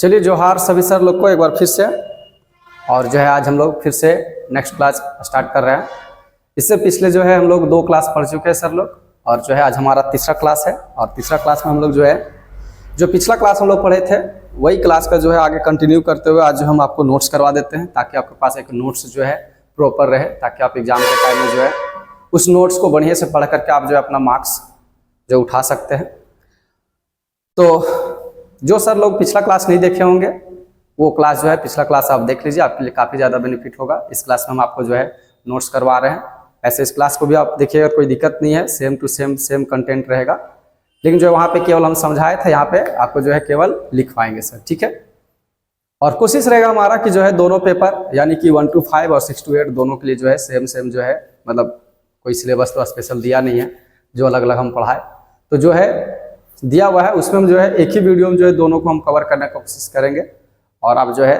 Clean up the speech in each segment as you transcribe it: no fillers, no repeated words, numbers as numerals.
चलिए जोहार सभी सर लोग को एक बार फिर से। और जो है आज हम लोग फिर से नेक्स्ट क्लास स्टार्ट कर रहे हैं। इससे पिछले जो है हम लोग 2 क्लास पढ़ चुके हैं सर लोग, और जो है आज हमारा तीसरा क्लास है। और तीसरा क्लास में हम लोग जो है जो पिछला क्लास हम लोग पढ़े थे वही क्लास का जो है आगे कंटिन्यू करते हुए आज जो हम आपको नोट्स करवा देते हैं, ताकि आपके पास एक नोट्स जो है प्रॉपर रहे, ताकि आप एग्जाम के टाइम में जो है उस नोट्स को बढ़िया से पढ़ करके आप जो है अपना मार्क्स जो उठा सकते हैं। तो जो सर लोग पिछला क्लास नहीं देखे होंगे वो क्लास जो है पिछला क्लास आप देख लीजिए, आपके लिए काफ़ी ज़्यादा बेनिफिट होगा। इस क्लास में हम आपको जो है नोट्स करवा रहे हैं। ऐसे इस क्लास को भी आप देखिएगा, कोई दिक्कत नहीं है, सेम टू सेम कंटेंट रहेगा। लेकिन जो है वहाँ पे केवल हम समझाए थे, यहाँ पे आपको जो है केवल लिख पाएंगे सर, ठीक है। और कोशिश रहेगा हमारा कि जो है दोनों पेपर यानी कि 1 to 5 और 6 to 8 दोनों के लिए जो है सेम जो है, मतलब कोई सिलेबस तो स्पेशल दिया नहीं है जो अलग अलग हम पढ़ाए, तो जो है दिया हुआ है उसमें हम जो है एक ही वीडियो में जो है दोनों को हम कवर करने की कोशिश करेंगे। और आप जो है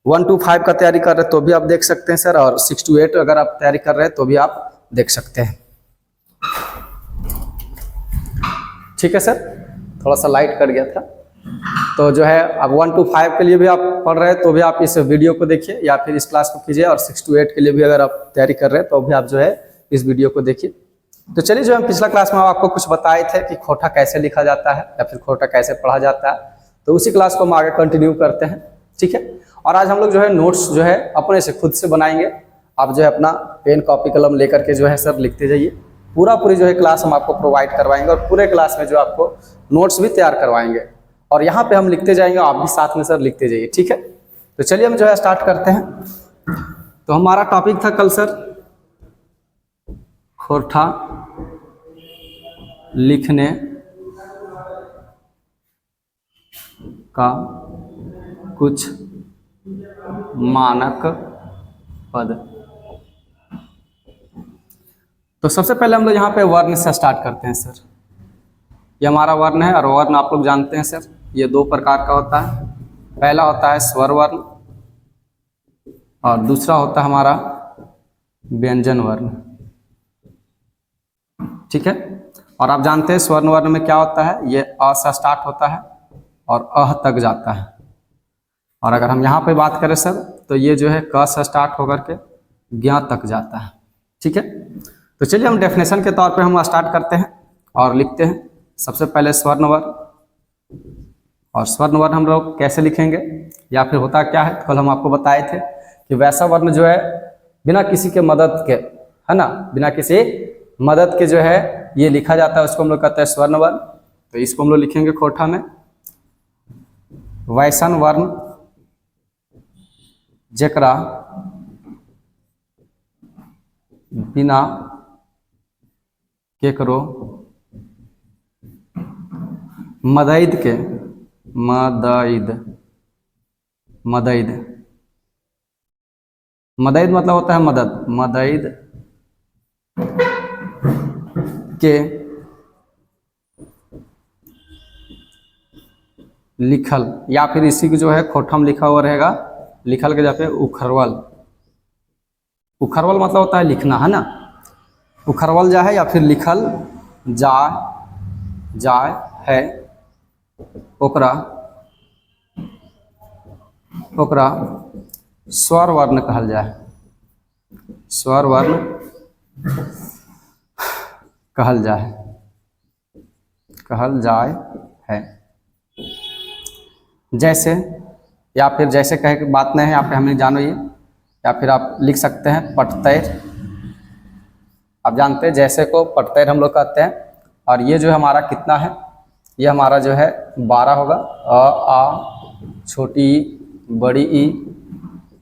1 to 5 का तैयारी कर रहे हैं तो भी आप देख सकते हैं सर, और 6 to 8 अगर आप तैयारी कर रहे हैं तो भी आप देख सकते हैं, ठीक है सर। थोड़ा सा लाइट कट गया था, तो जो है अब 1 to 5 के लिए भी आप पढ़ रहे हैं तो भी आप इस वीडियो को देखिए या फिर इस क्लास को कीजिए, और 6 to 8 के लिए भी अगर आप तैयारी कर रहे हैं तो भी आप जो है इस वीडियो को देखिए। तो चलिए, जो हम पिछला क्लास में आपको कुछ बताए थे कि खोटा कैसे लिखा जाता है या फिर खोटा कैसे पढ़ा जाता है, तो उसी क्लास को हम आगे कंटिन्यू करते हैं, ठीक है। और आज हम लोग जो है नोट्स जो है अपने से खुद से बनाएंगे। आप जो है अपना पेन कॉपी कलम लेकर के जो है सर लिखते जाइए। पूरी जो है क्लास हम आपको प्रोवाइड करवाएंगे, और पूरे क्लास में जो आपको नोट्स भी तैयार करवाएंगे, और यहाँ पे हम लिखते जाएंगे, आप भी साथ में सर लिखते जाइए, ठीक है। तो चलिए हम जो है स्टार्ट करते हैं। तो हमारा टॉपिक था कल सर खोटा लिखने का कुछ मानक पद। तो सबसे पहले हम लोग यहाँ पे वर्ण से स्टार्ट करते हैं सर। ये हमारा वर्ण है, और वर्ण आप लोग जानते हैं सर ये 2 प्रकार का होता है। पहला होता है स्वर वर्ण और दूसरा होता है हमारा व्यंजन वर्ण, ठीक है। और आप जानते हैं स्वर्ण वर्ण में क्या होता है, ये अ से स्टार्ट होता है और अह तक जाता है। और अगर हम यहाँ पे बात करें सर तो ये जो है क से स्टार्ट होकर के ज्ञ तक जाता है, ठीक है। तो चलिए हम डेफिनेशन के तौर पे हम स्टार्ट करते हैं और लिखते हैं। सबसे पहले स्वर्ण वर्ण, और स्वर्ण वर्ण हम लोग कैसे लिखेंगे या फिर होता क्या है, कल हम आपको बताए थे कि वैसा वर्ण जो है बिना किसी के मदद के, है ना, बिना किसी मदद के जो है ये लिखा जाता है, उसको हम लोग कहते हैं स्वर्ण वर्ण। तो इसको हम लोग लिखेंगे खोटा में वैसन वर्ण जेकरा बिना केकरो मदद के मदद मतलब होता है मदद, मदद के लिखल, या फिर इसी को जो है खोटा में लिखा हुआ रहेगा लिखल के जगह पे उखरवल। उखरवल मतलब होता है लिखना, है ना। उखरवल जा है या फिर लिखल जाए है, ओकरा स्वर वर्ण कहल जाए, स्वर वर्ण कहल जाए है। जैसे या फिर जैसे कहे की बात नहीं है, यहाँ पे हमें जानो ये, या फिर आप लिख सकते हैं पटतैर। आप जानते हैं जैसे को पटतैर हम लोग कहते हैं। और ये जो हमारा कितना है, ये हमारा जो है 12 होगा। अ आ छोटी ई बड़ी ई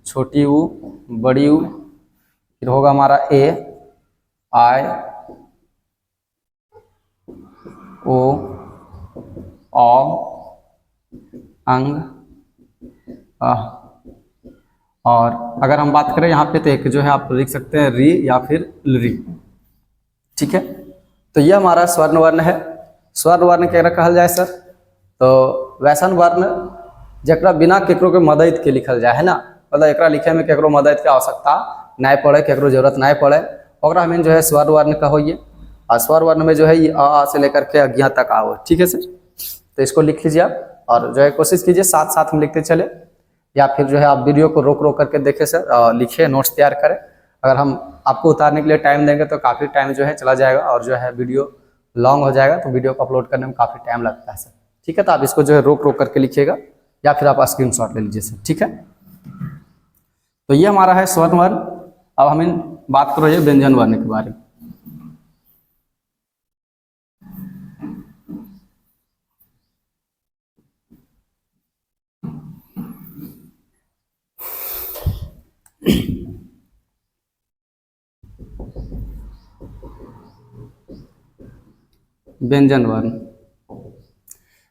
छोटी ऊ बड़ी ऊ, फिर होगा हमारा ए आय ओ औ अंग आह। और अगर हम बात करें यहाँ पे तो एक जो है आप लिख सकते हैं री या फिर री, ठीक है। तो ये हमारा स्वर्ण वर्ण है। स्वर्ण वर्ण केकरा कहल जाए सर, तो वैसन वर्ण जकरा बिना केकरो के मदद के लिखल जाए, है ना। मतलब एकरा लिखे में केकरो मदद के आवश्यकता नहीं पड़े, केकरो जरूरत नहीं पड़े, ओकरा हमें जो है स्वर्ण वर्ण कहोइए। और स्वर वर्ण में जो है ये अ से लेकर के अज्ञा तक आओ, ठीक है सर। तो इसको लिख लीजिए आप। और जो है कोशिश कीजिए साथ साथ में लिखते चले, या फिर जो है आप वीडियो को रोक रोक करके देखें सर, लिखिए, नोट्स तैयार करें। अगर हम आपको उतारने के लिए टाइम देंगे तो काफ़ी टाइम जो है चला जाएगा और जो है वीडियो लॉन्ग हो जाएगा, तो वीडियो को अपलोड करने में काफ़ी टाइम लगता है सर। ठीक है, तो आप इसको जो है रोक रोक करके लिखिएगा या फिर आप स्क्रीनशॉट ले लीजिए सर। ठीक है, तो ये हमारा है स्वर्ण वर्ण। अब हम बात करो ये व्यंजन वर्ण के बारे में। व्यंजन वर्ण,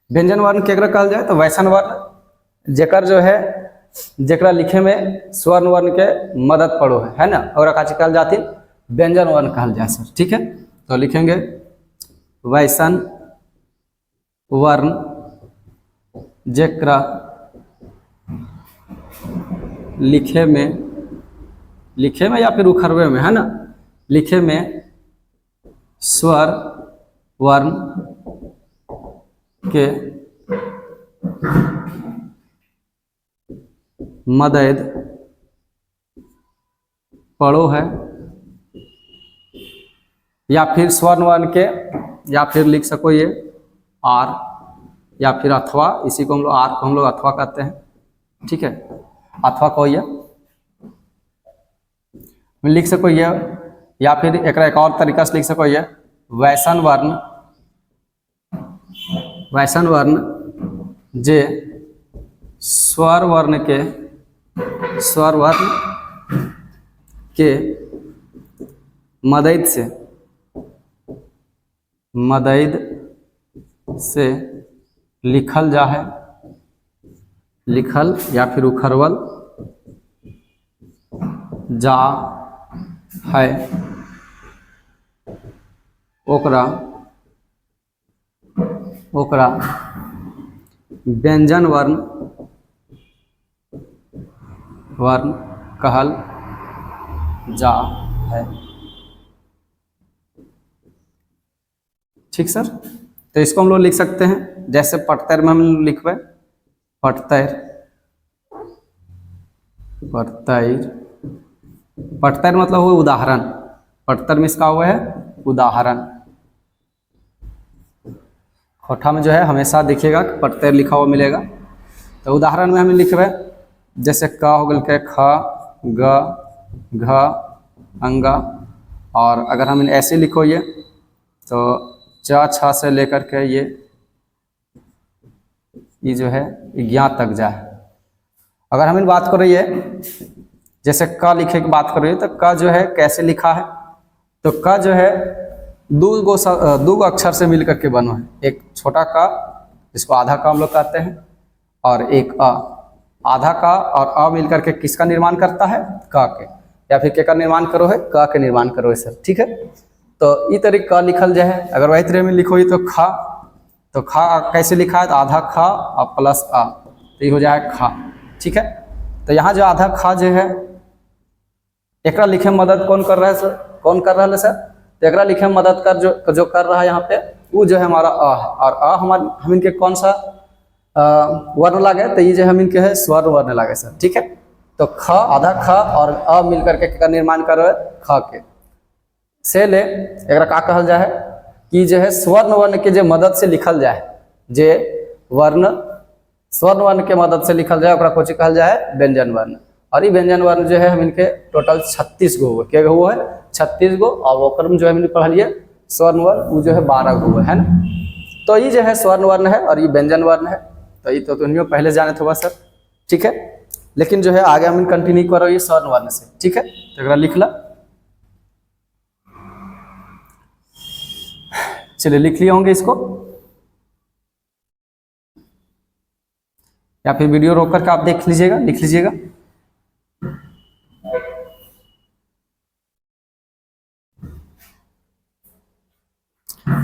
व्यंजन वर्ण केकरा कहल जाए तो वैसन वर्ण जेकर जो है जेकरा लिखे में स्वर्ण वर्ण के मदद पड़ो है ना, और काची कहल जाती व्यंजन वर्ण कहल जाए सर। ठीक है, तो लिखेंगे वैसन वर्ण जेकरा लिखे में या फिर उखरवे में है ना, लिखे में स्वर वर्ण के मदद पड़ो है, या फिर स्वर्ण वर्ण के, या फिर लिख सको ये आर, या फिर अथवा, इसी को हम लोग आर को हम लोग अथवा कहते हैं। ठीक है, अथवा को ये लिख सको ये, या फिर एक और तरीका से लिख सको ये वैसन वर्ण जे स्वर वर्ण के मदद से लिखल जा है, लिखल या फिर उखरवल जा है, ओकरा व्यंजन वर्ण कहल जा है। ठीक सर, तो इसको हम लोग लिख सकते हैं जैसे पटतर में हम लिखवे पटतर मतलब हुआ उदाहरण, पटतर में इसका हुआ है उदाहरण। खोठा में जो है हमेशा देखिएगा पटतर लिखा हुआ मिलेगा, तो उदाहरण में हम लिखवे जैसे क हो गल के ख ग घ अंगा, और अगर हम ऐसे लिखो ये तो च छ से लेकर के ये जो है ज्ञात तक जाए। अगर हम बात करें ये जैसे क लिखे की बात करें तो क जो है कैसे लिखा है, तो क जो है दो अक्षर से मिलकर के बनो है, एक छोटा क जिसको आधा क हम लोग कहते हैं, और एक अ। आधा क और अ मिलकर के किसका निर्माण करता है, क के, या फिर के का निर्माण करो है, क के निर्माण करो है सर। ठीक है, तो इस तरीके क लिखल जाए है। अगर वही तरह में लिखो तो ख कैसे लिखा है, तो आधा ख और प्लस अ, तो ये हो जाए ख। ठीक है, तो यहाँ जो आधा ख जो है एकरा लिखे में मदद कौन कर रहा है सर, है सर, तो एकरा लिखे में मदद कर जो कर रहा है यहाँ पे वो जो है हमारा अ है, और अ हम इनके कौन सा वर्ण लागे, तो ये जो हम इनके है स्वर वर्ण लागे सर। ठीक है, तो ख आधा ख और अ मिलकर के निर्माण करो है ख के से ले एकरा का कहल जाए कि जो है स्वर्ण वर्ण के जो मदद से लिखल जाए, जे वर्ण स्वर्ण वर्ण के मदद से लिखल जाए ओकरा कोची कहल जाए व्यंजन वर्ण। और ये व्यंजन वर्ण जो है हम इनके टोटल 36 गो हुए, क्या हुआ है 36 गो, और वो जो है हमने पढ़लिए स्वर्ण वर्ण वो जो है 12 गो है ना। तो ये जो है स्वर्ण वर्ण है और ये व्यंजन वर्ण है, तो ये तो तुम पहले जाने थे सर। ठीक है, लेकिन जो है आगे हम कंटिन्यू करो ये स्वर्ण वर्ण से। ठीक है, तो लिख ला, चलिए लिख लिए होंगे इसको, या फिर वीडियो रोक करके आप देख लीजिएगा, लिख लीजिएगा।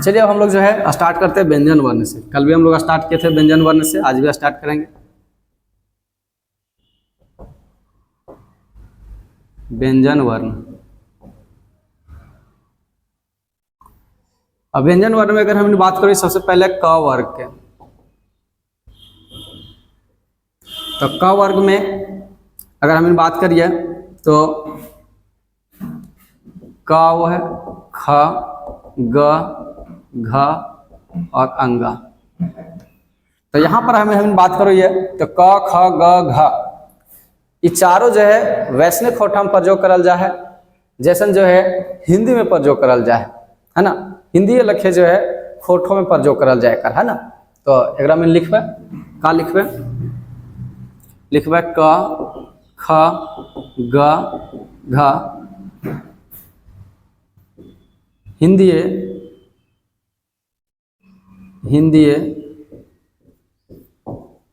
चलिए अब हम लोग जो है स्टार्ट करते हैं व्यंजन वर्ण से। कल भी हम लोग स्टार्ट किए थे व्यंजन वर्ण से, आज भी स्टार्ट करेंगे व्यंजन वर्ण। अब व्यंजन वर्ण में अगर हम बात करें सबसे पहले क वर्ग के, तो क वर्ग में अगर हम बात करिए तो क वो है ख ग घ और अंगा। तो यहाँ पर हम बात करिए तो क ख ग घ ये चारों जो है वैष्णव खोठा में प्रयोग करल जा है, जैसन जो है हिंदी में प्रयोग करल जा है ना। हिंदी लखे जो है खोठों में प्रयोग करल जाए कर, है ना। तो एक में लिखबे का लिखबे क ख ग घ हिंदी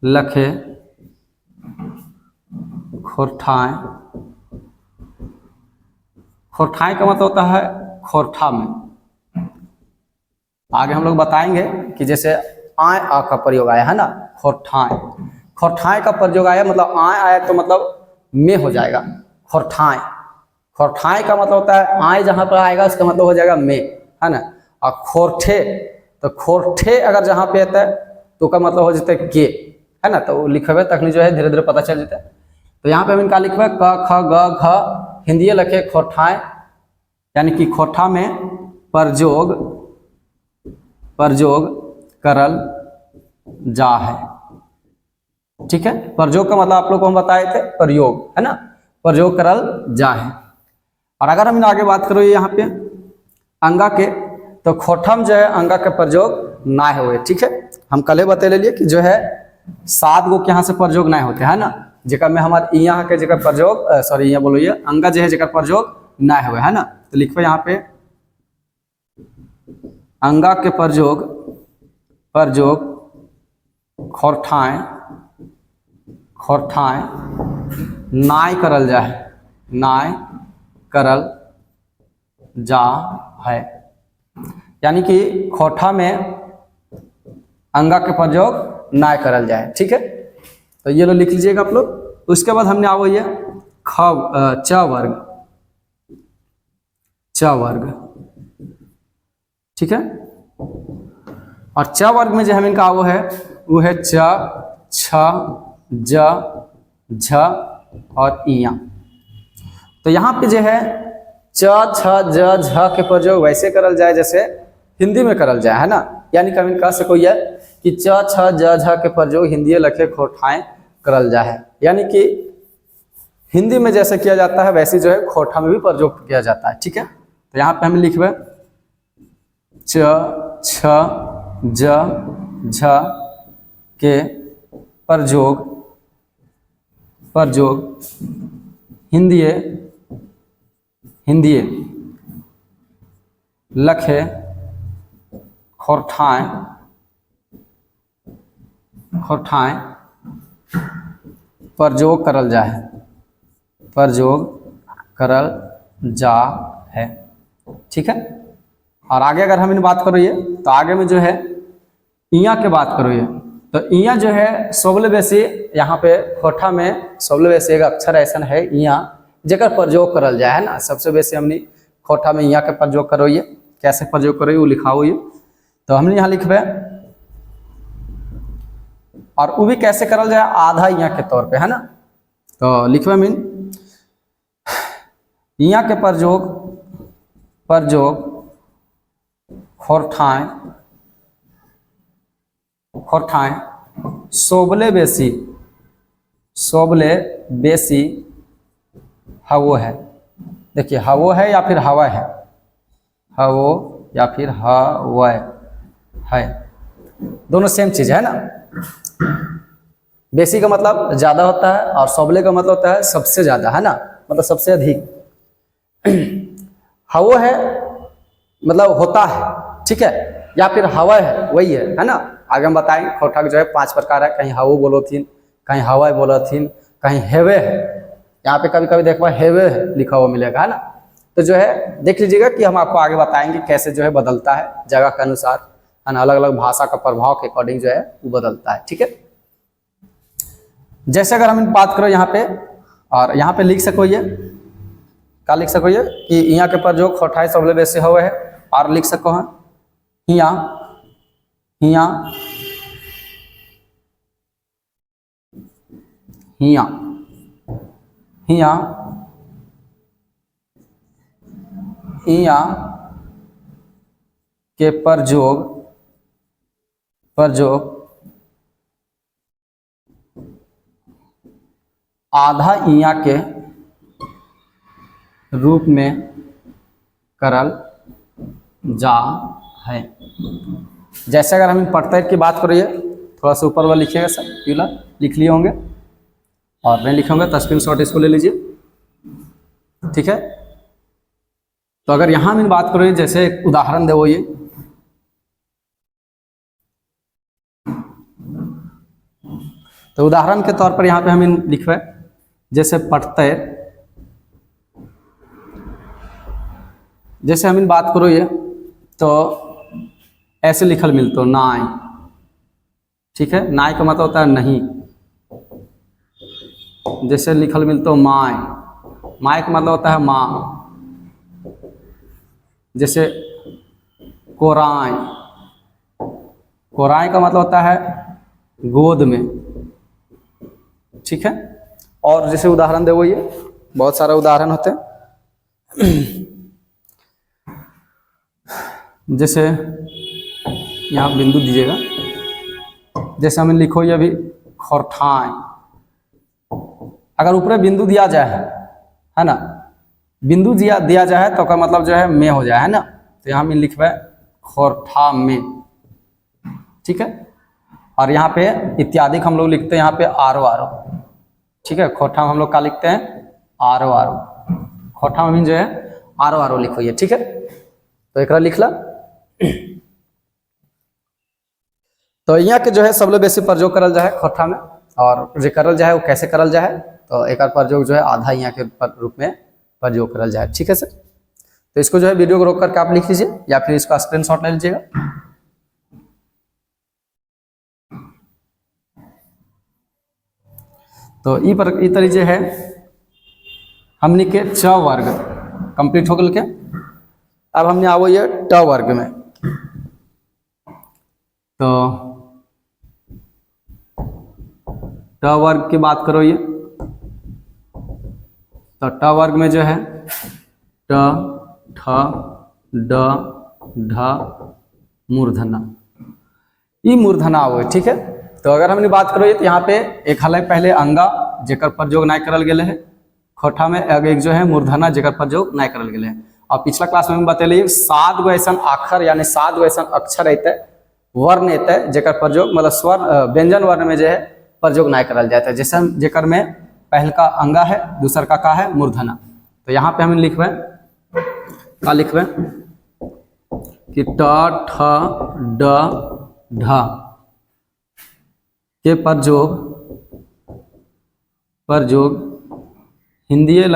लखे खोरठाएं। खोरठाएं का मतलब होता है खोरठा में। आगे हम लोग बताएंगे कि जैसे आय आ का प्रयोग आया है ना, खोरठाएं। खोरठाएं का प्रयोग आया मतलब आय आया तो मतलब में हो जाएगा खोरठाएं। खोरठाएं का मतलब होता है आय जहां पर आएगा उसका मतलब हो जाएगा में, है ना। और खोरठे तो खोरठे अगर जहां पे आता है तो का मतलब हो जाता है के, है ना। तो लिखबे तखनी जो है धीरे धीरे पता चल जाता है। तो यहाँ पे हम इनका लिखबे क ख ग घ हिंदी लखे खोरठाएं, यानी कि खोठा में प्रयोग करल जा है। ठीक है, प्रयोग का मतलब आप लोग को हम बताए थे प्रयोग, है ना, प्रयोग करल जा है। और अगर हम आगे बात करो यहाँ पे अंगा के, तो खोठा में जो है अंगा के प्रयोग ना हुए। ठीक है, हम कल बता लिए कि जो है 7 गो के यहाँ से प्रयोग ना होते, है ना। जेकर में हमारे यहाँ के जगह प्रयोग सॉरी यहाँ बोलो ये अंगा जो है जगह प्रयोग ना हुए, है ना। तो लिखो यहाँ पे अंगा के प्रयोग खोरठाएं नाय करल जा है, नाय करल जा है। यानी कि खोठा में अंगा के प्रयोग नाय करल जाए। ठीक है, तो ये लो लिख लीजिएगा आप लोग। उसके बाद हमने आओ ये च वर्ग। ठीक है, और च वर्ग में जो हम इनका वो है च छ ज झ और इया। तो यहाँ पे जो है च छ ज झ के प्रयोग वैसे करल जाए जैसे हिंदी में करल जाए, है ना। यानी कि हम कह सको ये कि च छ ज झ के प्रयोग हिंदी लखे खोठाएं करल जाए है। यानी कि हिंदी में जैसे किया जाता है वैसे जो है खोठा में भी प्रयोग किया जाता है। ठीक है, तो यहाँ पे हम लिखबे च छ ज झ के प्रयोग हिंदी लखे खोरठाएं प्रयोग करल जा है। ठीक है, और आगे अगर हम इन बात करोगे तो आगे में जो है इया के बात करोगे तो इया जो है सबले बेसी यहाँ पे खोठा में सबले बेसी एक अक्षर ऐसा है इया जेकर प्रयोग करल जाए, है ना। सबसे बेसी हमने खोठा में इया के प्रयोग करोगे। कैसे प्रयोग करोगे वो लिखाओ ये। तो हमने यहाँ लिखबे और वो भी कैसे करल जाए आधा इया के तौर पे, है ना। तो लिखबे मीन इया के प्रयोग खोरठाएं सोबले बेसी हवो है। देखिए हवो है या फिर हवा है, हवो या फिर हवा है, दोनों सेम चीज है ना। बेसी का मतलब ज्यादा होता है और सोबले का मतलब होता है सबसे ज्यादा, है ना, मतलब सबसे अधिक। हवो है मतलब होता है, ठीक है, या फिर हवा है वही है ना। आगे हम बताएंगे खोठा के जो है 5 प्रकार है। कहीं हवो बोलोथिन, कहीं हवा बोलोथिन, कहीं हेवे है। यहाँ पे कभी कभी देखो हेवे है लिखा हुआ मिलेगा, है ना। तो जो है देख लीजिएगा कि हम आपको आगे बताएंगे कैसे जो है बदलता है जगह के अनुसार, है ना। अलग अलग भाषा का प्रभाव के अकॉर्डिंग जो है वो बदलता है। ठीक है, जैसे अगर हम बात करो यहाँ पे और यहाँ पे लिख सको ये क्या लिख सको ये कि यहाँ के पर जो खोठाई सबले बेसी हुए है। और लिख सको है हिया हिया, हिया, हिया के प्रयोग आधा इया के रूप में करल जा है। जैसे अगर हम प्रत्यय की बात करिए, थोड़ा सा ऊपर वाला लिखिएगा सर, पीला लिख लिए होंगे, और नहीं लिखे होंगे तो स्क्रीनशॉट इसको ले लीजिए, ठीक है। तो अगर यहाँ हम बात करें, जैसे एक उदाहरण दे वो ये, तो उदाहरण के तौर पर यहाँ पे हम लिखवे, जैसे प्रत्यय, जैसे हम बात करो ये, तो ऐसे लिखल मिलतो नाय, ठीक है। नाय का मतलब होता है नहीं। जैसे लिखल मिलतो माय, माय का मतलब होता है माँ। जैसे कोराय, कोराय का मतलब होता है गोद में, ठीक है। और जैसे उदाहरण दे वो ये, बहुत सारे उदाहरण होते हैं। जैसे यहाँ बिंदु दीजिएगा, जैसे हमें लिखो ये अभी खोरठाएं, अगर ऊपर बिंदु दिया जाए है ना, बिंदु दिया जाए तो का मतलब जो है में हो जाए, है ना। तो यहाँ में लिखवा खोरठा में, ठीक है। और यहाँ पे इत्यादि हम लोग लिखते हैं यहाँ पे आरो आरो, ठीक है। खोठा में हम लोग क्या लिखते हैं, आरो आरो। खोठा में जो है आरो आरो लिखो ये, ठीक है। तो एक लिखला। तो यहाँ के जो है सब लोग बेसी प्रयोग करल जाए खोठा में, और जो करल जाए वो कैसे करल जाए, तो एक प्रयोग जो है आधा यहाँ के रूप में प्रयोग करल जाए, ठीक है सर। तो इसको जो है वीडियो को रोक करके आप लिख लीजिए, या फिर इसका स्क्रीनशॉट ले लीजिएगा। तो ई तरीके है हमने के च वर्ग कंप्लीट हो गल के। अब हमने आवो ये ट वर्ग में, तो ट वर्ग की बात करो ये, तो ट वर्ग में जो है ट, ठ, ड, ढ, मूर्धना, ये मूर्धना आवो, ठीक है। तो अगर हमने बात करो तो यहाँ पे एक हल पहले अंगा जेकर प्रयोग नहीं करल गए है, खोठा में एक जो है मूर्धना जेकर प्रयोग नहीं करल गए है। और पिछला क्लास में बतैलिए 7 गो ऐसा आखर यानी 7 गो ऐसा अक्षर अत वर्ण अत जेकर प्रयोग मतलब स्वर व्यंजन वर्ण में जो है प्रयोग नहीं करल जाता है। जैसे जेकर में पहल का अंगा है, दूसर का है मूर्धना। तो यहाँ पे हम लिखवे क्या लिखवे कि ट, ठ, ड, ढ के प्रयोग हिंदिये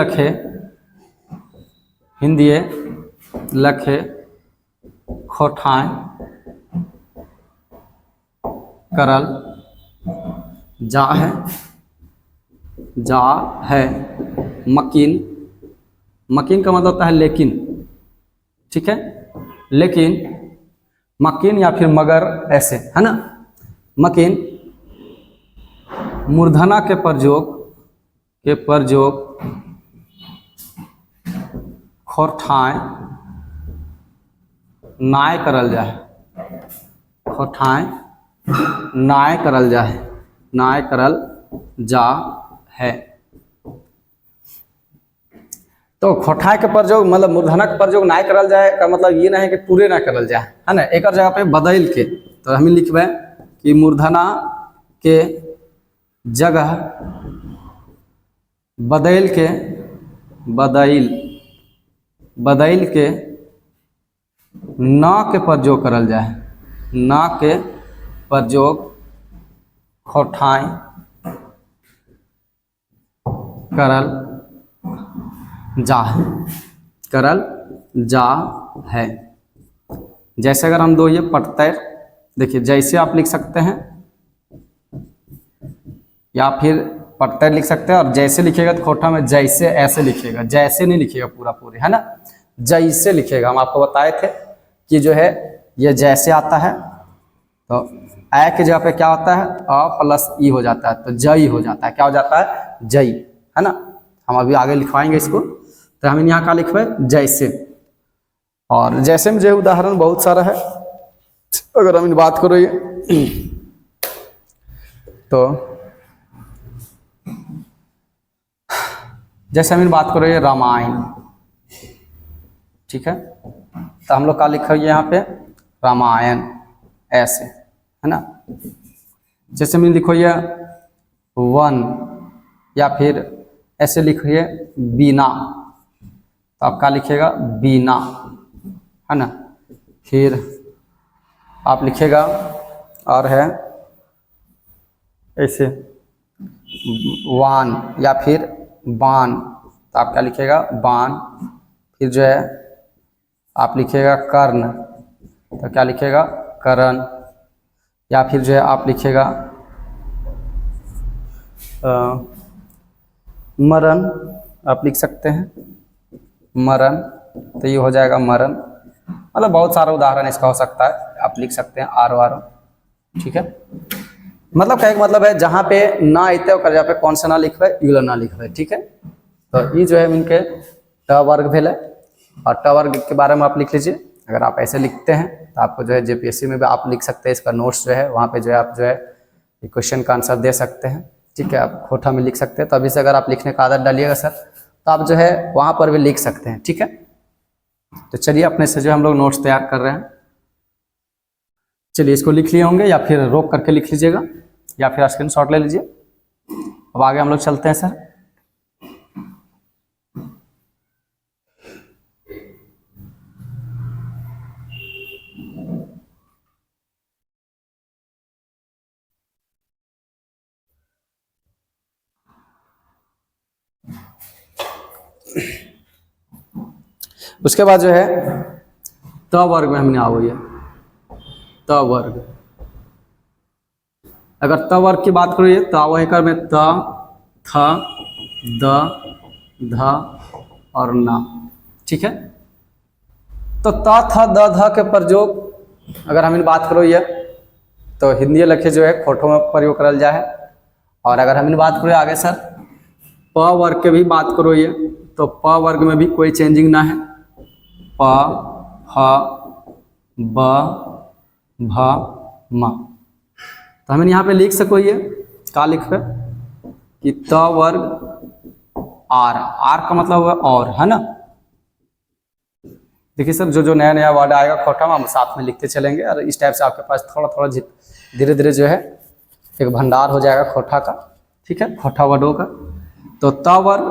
लखे खोठाएं करल जा है। मकीन, मकीन का मतलब होता है लेकिन, ठीक है। लेकिन, मकीन या फिर मगर ऐसे, है ना। मकीन मूर्धना के प्रयोग खोठाएं नाय करल जाए, खोठाएं नाय करल जाए, नाय करल जा है। तो खोठाएं के प्रयोग मतलब मूर्धना के प्रयोग नाय करल जाए का मतलब ये नहीं कि पूरे ना करल जाए, है ना। एक जगह पे बदल के, तो हम लिखबे कि मूर्धना के जगह बदल के ना के प्रयोग करल जाए, ना के प्रयोग खोठाएं करल जा है। जैसे अगर हम दो ये प्रत्यय देखिए, जैसे आप लिख सकते हैं या फिर प्रत्यय लिख सकते हैं, और जैसे लिखिएगा तो खोठा में जैसे ऐसे लिखिएगा, जैसे नहीं लिखिएगा पूरे, है ना, जैसे लिखिएगा। हम आपको बताए थे कि जो है ये जैसे आता है, तो ए के जगह पे क्या होता है, अ प्लस ई हो जाता है, तो जई हो जाता है। क्या हो जाता है, जई, है ना। हम अभी आगे लिखवाएंगे इसको, तो हम यहाँ क्या लिखवाए, जैसे। और जैसे में जो उदाहरण बहुत सारा है, अगर हम बात करो ये तो जैसे हम बात करो ये रामायण, ठीक है, तो हम लोग का लिखा है यहाँ पे रामायण, ऐसे, है ना। जैसे मैं लिखो ये वन, या फिर ऐसे लिखिए बीना, तो आप क्या लिखिएगा, बीना, है ना। फिर आप लिखिएगा और है ऐसे वान या फिर बान, तो आप क्या लिखिएगा, बान। फिर जो है आप लिखिएगा कर्ण, तो क्या लिखिएगा, करण। या फिर जो है आप लिखिएगा मरण, आप लिख सकते हैं मरण, तो ये हो जाएगा मरण। मतलब बहुत सारा उदाहरण इसका हो सकता है, आप लिख सकते हैं आरो आरो, ठीक है। मतलब क्या मतलब है, जहाँ पे ना आते हो जहाँ पे कौन सा ना लिखवे, यूला ना लिखवे, ठीक है। तो ये जो है इनके ट वर्ग भेल है, और ट वर्ग के बारे में आप लिख लीजिए। अगर आप ऐसे लिखते हैं तो आपको जो है जेपीएससी में भी आप लिख सकते हैं, इसका नोट्स जो है वहाँ पे जो है आप जो है क्वेश्चन का आंसर दे सकते हैं, ठीक है। आप खोटा में लिख सकते हैं, तो अभी से अगर आप लिखने का आदत डालिएगा सर, तो आप जो है वहाँ पर भी लिख सकते हैं, ठीक है। तो चलिए अपने से जो हम लोग नोट्स तैयार कर रहे हैं, चलिए इसको लिख लिए होंगे, या फिर रोक करके लिख लीजिएगा, या फिर स्क्रीनशॉट ले लीजिए। अब आगे हम लोग चलते हैं सर। उसके बाद जो है त वर्ग में हमने आओ, ये त वर्ग। अगर त वर्ग की बात करिए तो आवो एक में त, थ, द, ध और न, ठीक है। तो त, थ, द, ध के प्रयोग अगर हम बात करो ये, तो हिंदी लखे जो है खोटों में प्रयोग करल जाए है। और अगर हम बात करो आगे सर प वर्ग के भी बात करो ये, तो प वर्ग में भी कोई चेंजिंग ना है, प, फ, ब, भ, म। तो हमें यहाँ पे लिख सको ये क्या लिखे कि त वर्ग आर, आर का मतलब हुआ और, है ना। देखिए सर जो जो नया नया वर्ड आएगा खोटा में हम साथ में लिखते चलेंगे, और इस टाइप से आपके पास थोड़ा थोड़ा धीरे धीरे जो है एक भंडार हो जाएगा खोटा का, ठीक है, खोटा वर्डों का। तो त वर्ग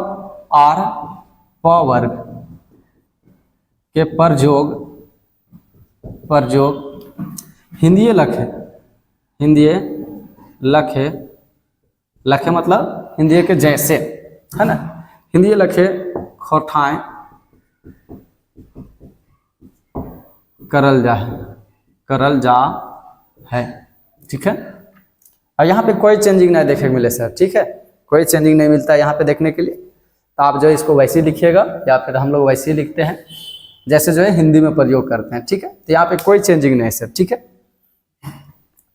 आर प वर्ग के प्रयोग हिंदी लखे, हिंदी लखे, लखे मतलब हिंदी के जैसे, है ना। हिंदी लखे खोठाएं करल जा है, करल जा है, ठीक है। और यहाँ पे कोई चेंजिंग नहीं देखने को मिले सर, ठीक है, कोई चेंजिंग नहीं मिलता है यहाँ पे देखने के लिए। तो आप जो है इसको वैसे ही लिखिएगा, या फिर हम लोग वैसे ही लिखते हैं जैसे जो है हिंदी में प्रयोग करते हैं, ठीक है। तो यहाँ पे कोई चेंजिंग नहीं है सर, ठीक है।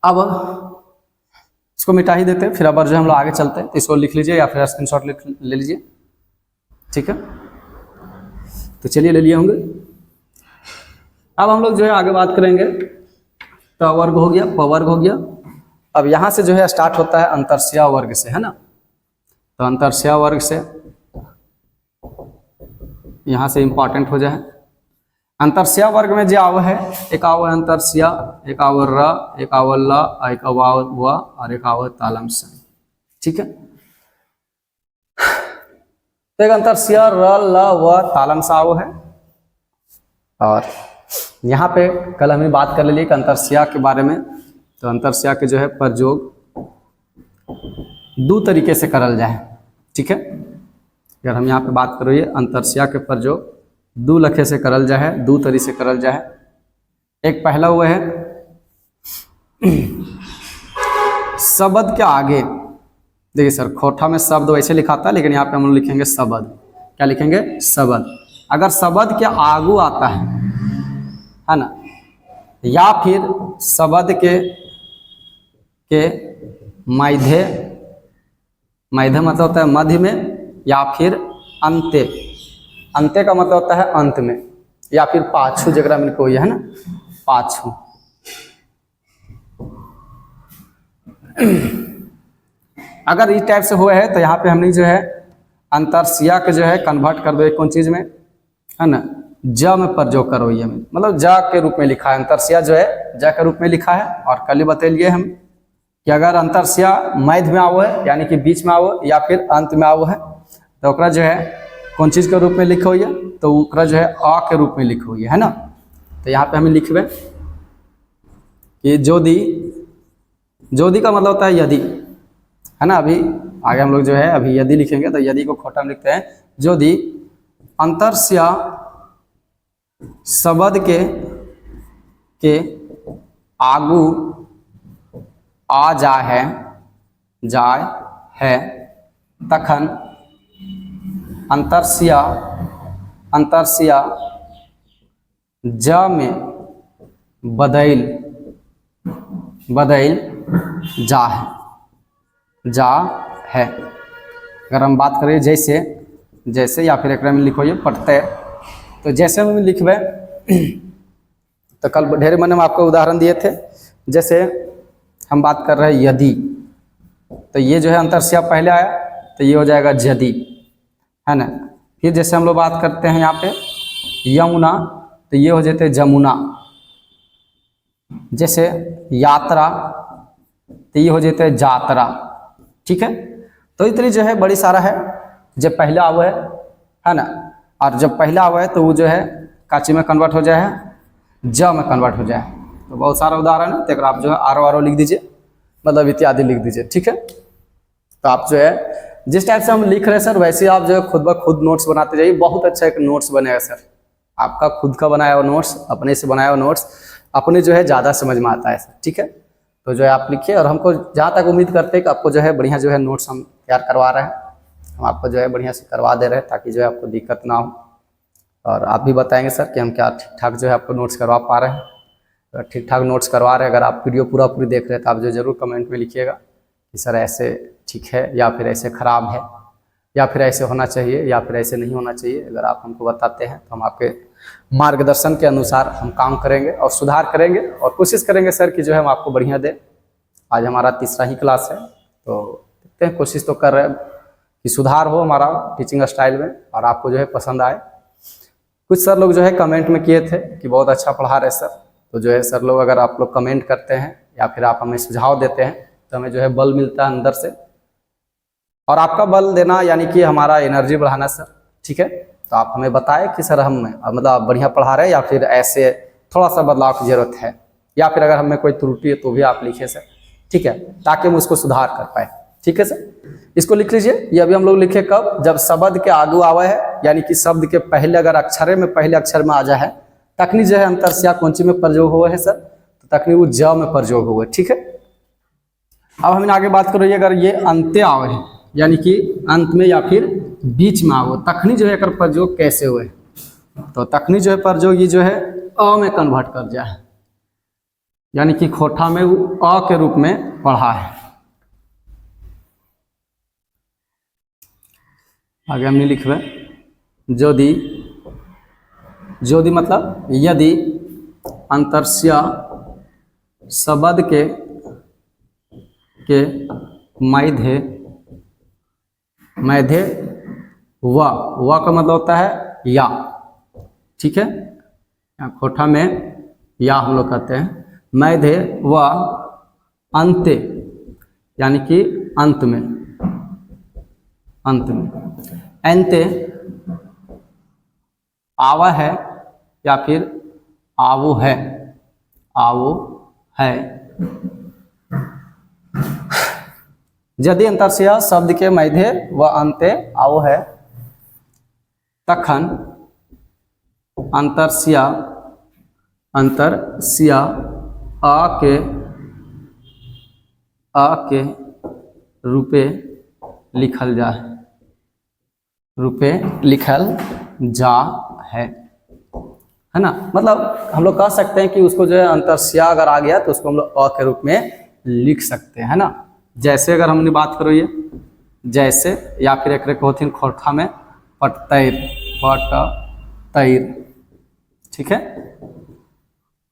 अब इसको मिटा ही देते हैं, फिर अब जो हम लोग आगे चलते हैं, तो इसको लिख लीजिए या फिर स्क्रीनशॉट ले लीजिए, ठीक है। तो चलिए ले लिए होंगे। अब हम लोग जो है आगे बात करेंगे, ट वर्ग हो गया, प वर्ग हो गया। अब यहाँ से जो है स्टार्ट होता है अंतरस्या वर्ग से, है ना। तो अंतरस्या वर्ग से यहाँ से इंपॉर्टेंट हो जाए। अंतरस्या वर्ग में जो आव है, एक आव है अंतरस्या, एक आव र, एक आव ल, एक आव व और एक आव तालम स, ठीक है। तो एक अंतरस्या र, ल, व तालम सा आव है। और यहाँ पे कल हमने बात कर ली अंतरस्या के बारे में। तो अंतरस्या के जो है प्रयोग दो तरीके से करल जाए, ठीक है। अगर हम यहाँ पे बात करो ये अंतरस्या के प्रयोग दो लखे से करल जाए, दो तरीके से करल जाए। एक पहला हुआ है शब्द के आगे, देखिए सर खोटा में शब्द वैसे लिखाता है, लेकिन यहाँ पे हम लोग लिखेंगे शब्द। क्या लिखेंगे? शब्द। अगर शब्द के आगू आता है ना, या फिर शब्द के के मध्य, मध्य मतलब होता है मध्य में, या फिर अंत्य, अंत्य का मतलब होता है अंत में, या फिर पाछू जगह में कोई है ना, पाछू। अगर इस टाइप से हुआ है तो यहाँ पे हमने जो है अंतरसिया के जो है कन्वर्ट कर दो एक कौन चीज में, है ना, ज में प्रयोग करो, ये में मतलब ज के रूप में लिखा है, अंतरसिया जो है ज के रूप में लिखा है। और कल ही बतैलिए हम कि अगर अंतरसिया मध्य में आओ है, यानी कि बीच में आओ या फिर अंत में आओ है, तो ओकरा जो है कौन चीज के रूप में लिखो है, तो ओकरा जो है अ के रूप में लिखो है ना। तो यहाँ पे हमें लिखबे कि जोदी, जोदी का मतलब होता है यदि, है ना। अभी आगे हम लोग जो है अभी यदि लिखेंगे, तो यदि को खोटा में लिखते हैं जोदी अंतरसिया शब्द के आगू आ जाय है तखन अंतरसिया ज में बदल जा है। अगर हम बात करें जैसे या फिर एक में लिखो ये प्रत्यय, तो जैसे में लिखबे तो कल ढेर मन में आपको उदाहरण दिए थे। जैसे हम बात कर रहे हैं यदि, तो ये जो है अंतरसिया पहले आया तो ये हो जाएगा यदि, है ना। फिर जैसे हम लोग बात करते हैं यहाँ पे यमुना, तो ये हो जाते जमुना। जैसे यात्रा, तो ये हो जाते जात्रा, ठीक है। तो इतनी जो है बड़ी सारा है, जब पहला आवा है ना, और जब पहला आवा है तो वो जो है काची में कन्वर्ट हो जाए है, ज में कन्वर्ट हो जाए। तो बहुत सारा उदाहरण है, तो आप जो है आरो लिख दीजिए, मतलब इत्यादि लिख दीजिए, ठीक है। तो आप जो है जिस टाइप से हम लिख रहे हैं सर, वैसे आप जो है खुद ब खुद नोट्स बनाते जाइए। बहुत अच्छा एक नोट्स बनेगा सर, आपका खुद का बनाया हुआ नोट्स, अपने से बनाया हुआ नोट्स अपने जो है ज़्यादा समझ में आता है सर, ठीक है। तो जो है आप लिखिए, और हमको जहाँ तक उम्मीद करते हैं कि आपको जो है बढ़िया जो है नोट्स हम तैयार करवा रहे हैं, हम आपको जो है बढ़िया से करवा दे रहे हैं, ताकि जो है आपको दिक्कत ना हो। और आप भी बताएंगे सर कि हम क्या ठीक ठाक जो है आपको नोट्स करवा पा रहे हैं। अगर ठीक ठाक नोट्स करवा रहे हैं, अगर आप वीडियो पूरी देख रहे हैं, तो आप जो जरूर कमेंट में लिखिएगा कि सर ऐसे ठीक है, या फिर ऐसे ख़राब है, या फिर ऐसे होना चाहिए, या फिर ऐसे नहीं होना चाहिए। अगर आप हमको बताते हैं तो हम आपके मार्गदर्शन के अनुसार हम काम करेंगे और सुधार करेंगे, और कोशिश करेंगे सर कि जो है हम आपको बढ़िया दें। आज हमारा तीसरा ही क्लास है, तो देखते हैं, कोशिश तो कर रहे हैं कि सुधार हो हमारा टीचिंग स्टाइल में, और आपको जो है पसंद आए। कुछ सर लोग जो है कमेंट में किए थे कि बहुत अच्छा पढ़ा रहे सर, तो जो है सर लोग अगर आप लोग कमेंट करते हैं या फिर आप हमें सुझाव देते हैं, तो हमें जो है बल मिलता है अंदर से। और आपका बल देना यानी कि हमारा एनर्जी बढ़ाना सर, ठीक है। तो आप हमें बताएं कि सर हम मतलब बढ़िया पढ़ा रहे हैं, या फिर ऐसे थोड़ा सा बदलाव की जरूरत है, या फिर अगर हमें कोई त्रुटि है तो भी आप लिखिए सर, ठीक है, ताकि हम उसको सुधार कर पाए, ठीक है सर। इसको लिख लीजिए। ये अभी हम लोग लिखे कब, जब शब्द के आगू आवा है, यानी कि शब्द के पहले अगर अक्षर में पहले अक्षर में आ जाए है, तखनी जो है अंतरसिया कौन सी में प्रयोग हुआ है सर, तो तखनी वो ज में प्रयोग हुआ है, ठीक है। अब हम आगे बात करो, अगर ये अंत्य आवे है, यानी कि अंत में या फिर बीच में आओ, तखनी जो है कर प्रयोग कैसे हुए, तो तखनी जो है प्रयोग ये जो है अ में कन्वर्ट कर जाए, यानी कि खोटा में वो अ के रूप में पढ़ा है। आगे हमने लिखबे जोदी, जोदी मतलब यदि अंतरसिया शब्द के मध्य व का मतलब होता है या, ठीक है, खोटा में या हम लोग कहते हैं, मध्य व अंत्य यानी कि अंत में, अंत्य आवा है या फिर आवो है, यदि अंतरसिया शब्द के मध्य व अंत्य आओ है, तखन अंतरसिया आ के रूपे लिखल जा है ना। मतलब हम लोग कह सकते हैं कि उसको जो है अंतरसिया अगर आ गया तो उसको हम लोग अ के रूप में लिख सकते हैं, है ना। जैसे अगर हमने बात करो ये जैसे, या फिर एक होती खोरठा में पटतैर, पटतैर, ठीक है।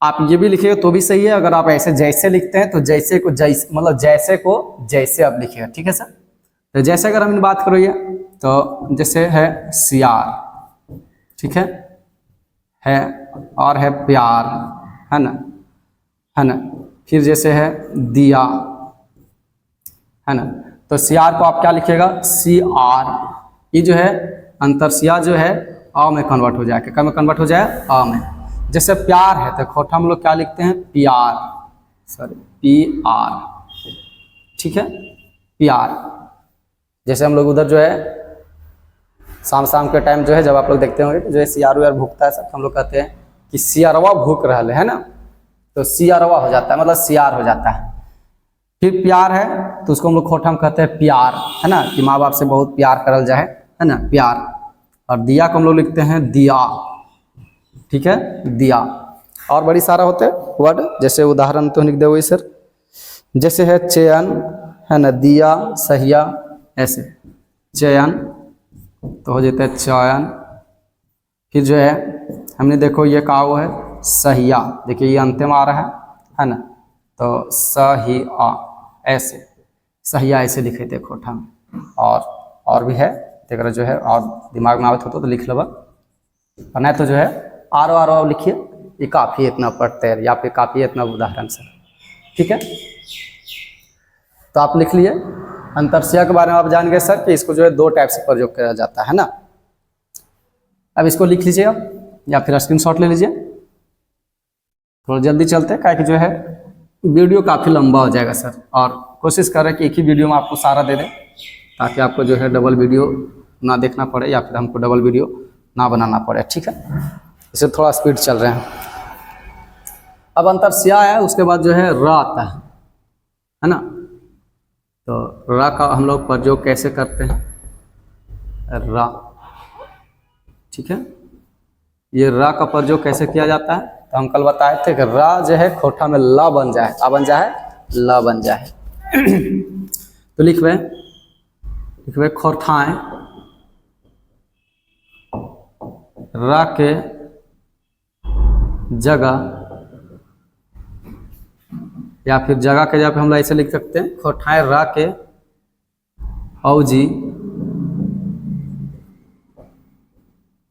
आप ये भी लिखिएगा तो भी सही है। अगर आप ऐसे जैसे लिखते हैं तो जैसे को जैसे, मतलब जैसे को जैसे आप लिखिएगा, ठीक है सर। तो जैसे अगर हमने बात करो ये, तो जैसे है सियार, ठीक है और है प्यार, है ना, है ना। फिर जैसे है दिया, है ना। तो सियार को आप क्या लिखिएगा, सी आर। ये जो है अंतरसिया जो है अ में कन्वर्ट हो जाएगा, क्या में कन्वर्ट हो जाए, अ में। जैसे प्यार है तो खोटा हम लोग क्या लिखते हैं, प्यार, सॉरी पी आर, ठीक है, प्यार। जैसे हम लोग उधर जो है शाम के टाइम जो है, जब आप लोग देखते होंगे जो है सियार उयार भूखता है सब, हम लोग कहते हैं कि सियारवा भूख रहा है ना, तो सियारवा हो जाता है, मतलब सियार हो जाता है। फिर प्यार है तो उसको हम लोग खोटा में कहते हैं प्यार, है ना, कि माँ बाप से बहुत प्यार करल जाए, है ना, प्यार। और दिया को हम लोग लिखते हैं दिया, ठीक है, दिया। और बड़ी सारा होते हैं वर्ड, जैसे उदाहरण तो लिख दे वही सर। जैसे है चयन, है ना, दिया, सहिया, ऐसे चयन तो हो जाता है चयन। फिर जो है हमने देखो ये कहा हुआ है सहिया, देखिए ये अंतिम आ रहा है ना, तो सहिया, ऐसे सहिया ऐसे लिखे थे खोटा में। और भी है तेरा जो है, और दिमाग में आवत हो तो लिख लो, और नहीं तो जो है आर लिखिए, ये काफ़ी इतना पढ़ते हैं, या फिर काफ़ी इतना उदाहरण से, ठीक है। तो आप लिख लिए अंतरसिया के बारे में, आप जान गए सर कि इसको जो है 2 टाइप से प्रयोग किया जाता है ना। अब इसको लिख लीजिएगा या फिर स्क्रीनशॉट ले लीजिए। थोड़ा जल्दी चलते हैं, क्या कि जो है वीडियो काफ़ी लंबा हो जाएगा सर, और कोशिश करें कि एक ही वीडियो में आपको सारा दे दें, ताकि आपको जो है डबल वीडियो ना देखना पड़े, या फिर हमको डबल वीडियो ना बनाना पड़े, ठीक है। इसे थोड़ा स्पीड चल रहे हैं। अब अंतरसिया है, उसके बाद जो है र आता है ना। तो र का हम लोग प्रयोग कैसे करते हैं, र, ठीक है। ये र का प्रयोग कैसे किया जाता है, तो हम कल बताए थे कि र जो है खोटा में ल बन जाए, आ बन जाए, ल बन जाए। तो लिखबे खोरठाएं, र के जगह, या फिर जगह के जगह पे हम लोग ऐसे लिख सकते हैं खोठाएं र के औजी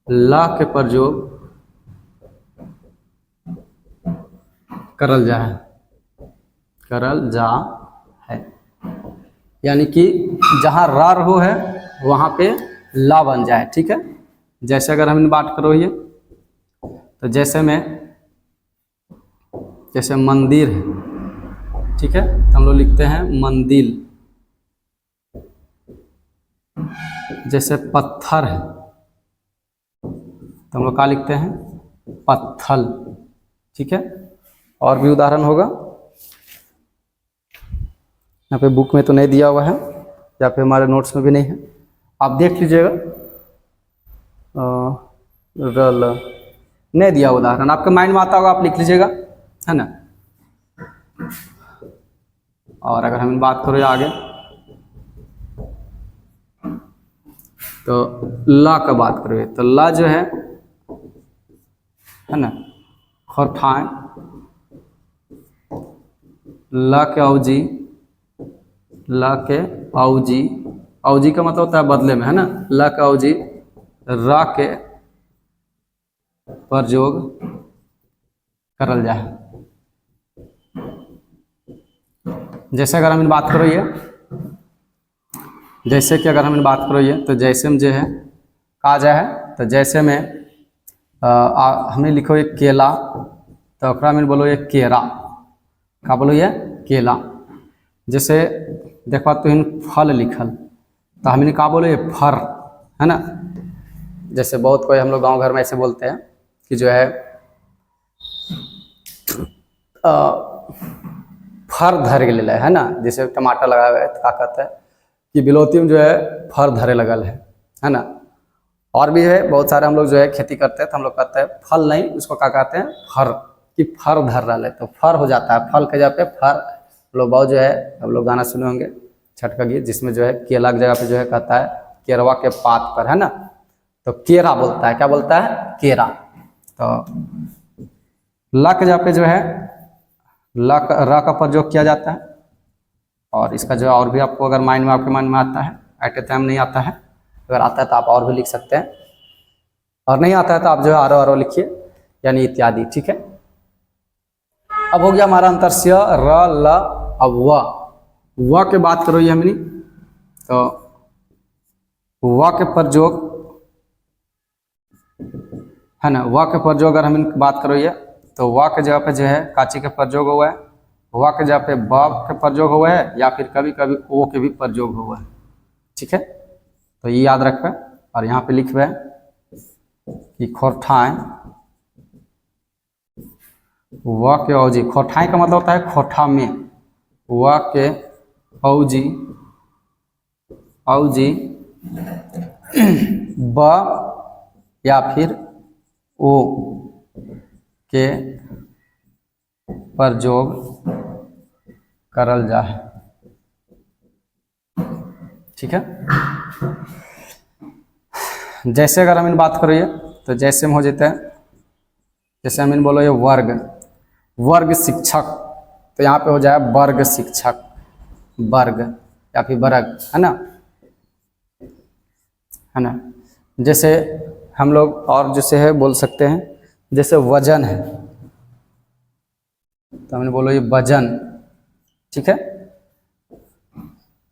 ला के प्रयोग करल जा है, यानी कि जहाँ रा रहो है वहाँ पे ला बन जाए, ठीक है। जैसे अगर हम बात करो ये, तो जैसे मंदिर है, ठीक है, तो हम लोग लिखते हैं मंदिर। जैसे पत्थर है तो हम लोग क्या लिखते हैं, पत्थल, ठीक है। और भी उदाहरण होगा, यहाँ पे बुक में तो नहीं दिया हुआ है, या फिर हमारे नोट्स में भी नहीं है, आप देख लीजिएगा। रल नहीं दिया उदाहरण, आपके माइंड में आता होगा, आप लिख लीजिएगा, है ना। और अगर हम बात करें आगे, तो ला का बात करें, तो ला जो है ना, खोरठाएं, ला के औजी, ला के औजी, औजी का मतलब होता है बदले में, है ना, ला के औजी, रा के प्रयोग करल जाए। जैसे अगर हम बात करो ये, जैसे कि अगर हम बात करो ये, तो जैसे में जो है कहा जाए, तो जैसे में हमें लिखो ये केला, तो अकरा में बोलो ये केरा, का बोलो ये केला। जैसे देखो तो इन फल लिखल, तो हमने कहा बोलो ये फर, है ना। जैसे बहुत कोई हम लोग गांव घर में ऐसे बोलते हैं कि जो है फर धर के ले, है ना। जैसे टमाटर लगा हुआ है तो क्या कहते हैं कि बिलोती में जो है फर धरे लगल है ना। और भी है बहुत सारे, हम लोग जो है खेती करते हैं तो हम लोग कहते हैं फल नहीं, उसको क्या कहते हैं फर, कि फर धर रहा है, तो फर हो जाता है, फल के जगह पे फर लोग बहुत जो है अब लोग गाना सुने होंगे छठ का गीत, जिसमें जो है केला की जगह पे जो है कहता है केरवा के पात पर, है ना, तो केरा बोलता है, क्या बोलता है, केरा। तो ला के जगह पे जो है रा का प्रयोग किया जाता है। और इसका जो है और भी आपको अगर माइंड में आपके माइंड में आता है, एट ए टाइम नहीं आता है, अगर आता है तो आप और भी लिख सकते हैं, और नहीं आता है तो आप जो है आरो लिखिए, यानी इत्यादि, ठीक है। अब हो गया हमारा अंतरस्य र ल। अब व के बात करो ये हमने, तो व के प्रयोग है ना, व के प्रयोग अगर हम बात करो ये, तो व के जगह पे जो है काची के प्रयोग हुआ है, व के जगह पे ब के प्रयोग हुआ है, या फिर कभी कभी ओ के भी प्रयोग हुआ है, ठीक है। तो ये याद रखें, और यहाँ पे लिखवे कि खोरठाएं व के औजी, खोरठाएं का मतलब होता है खोठा में, व के औजी ब या फिर ओ के प्रयोग करल जा है, ठीक है। जैसे अगर हम इन बात करिए तो जैसे में हो जाते हैं, जैसे हम इन बोलो ये वर्ग शिक्षक, तो यहाँ पे हो जाए वर्ग शिक्षक, वर्ग या फिर वर्ग, है ना। जैसे हम लोग और जैसे है बोल सकते हैं, जैसे वजन है तो हमने बोलो ये वजन, ठीक है।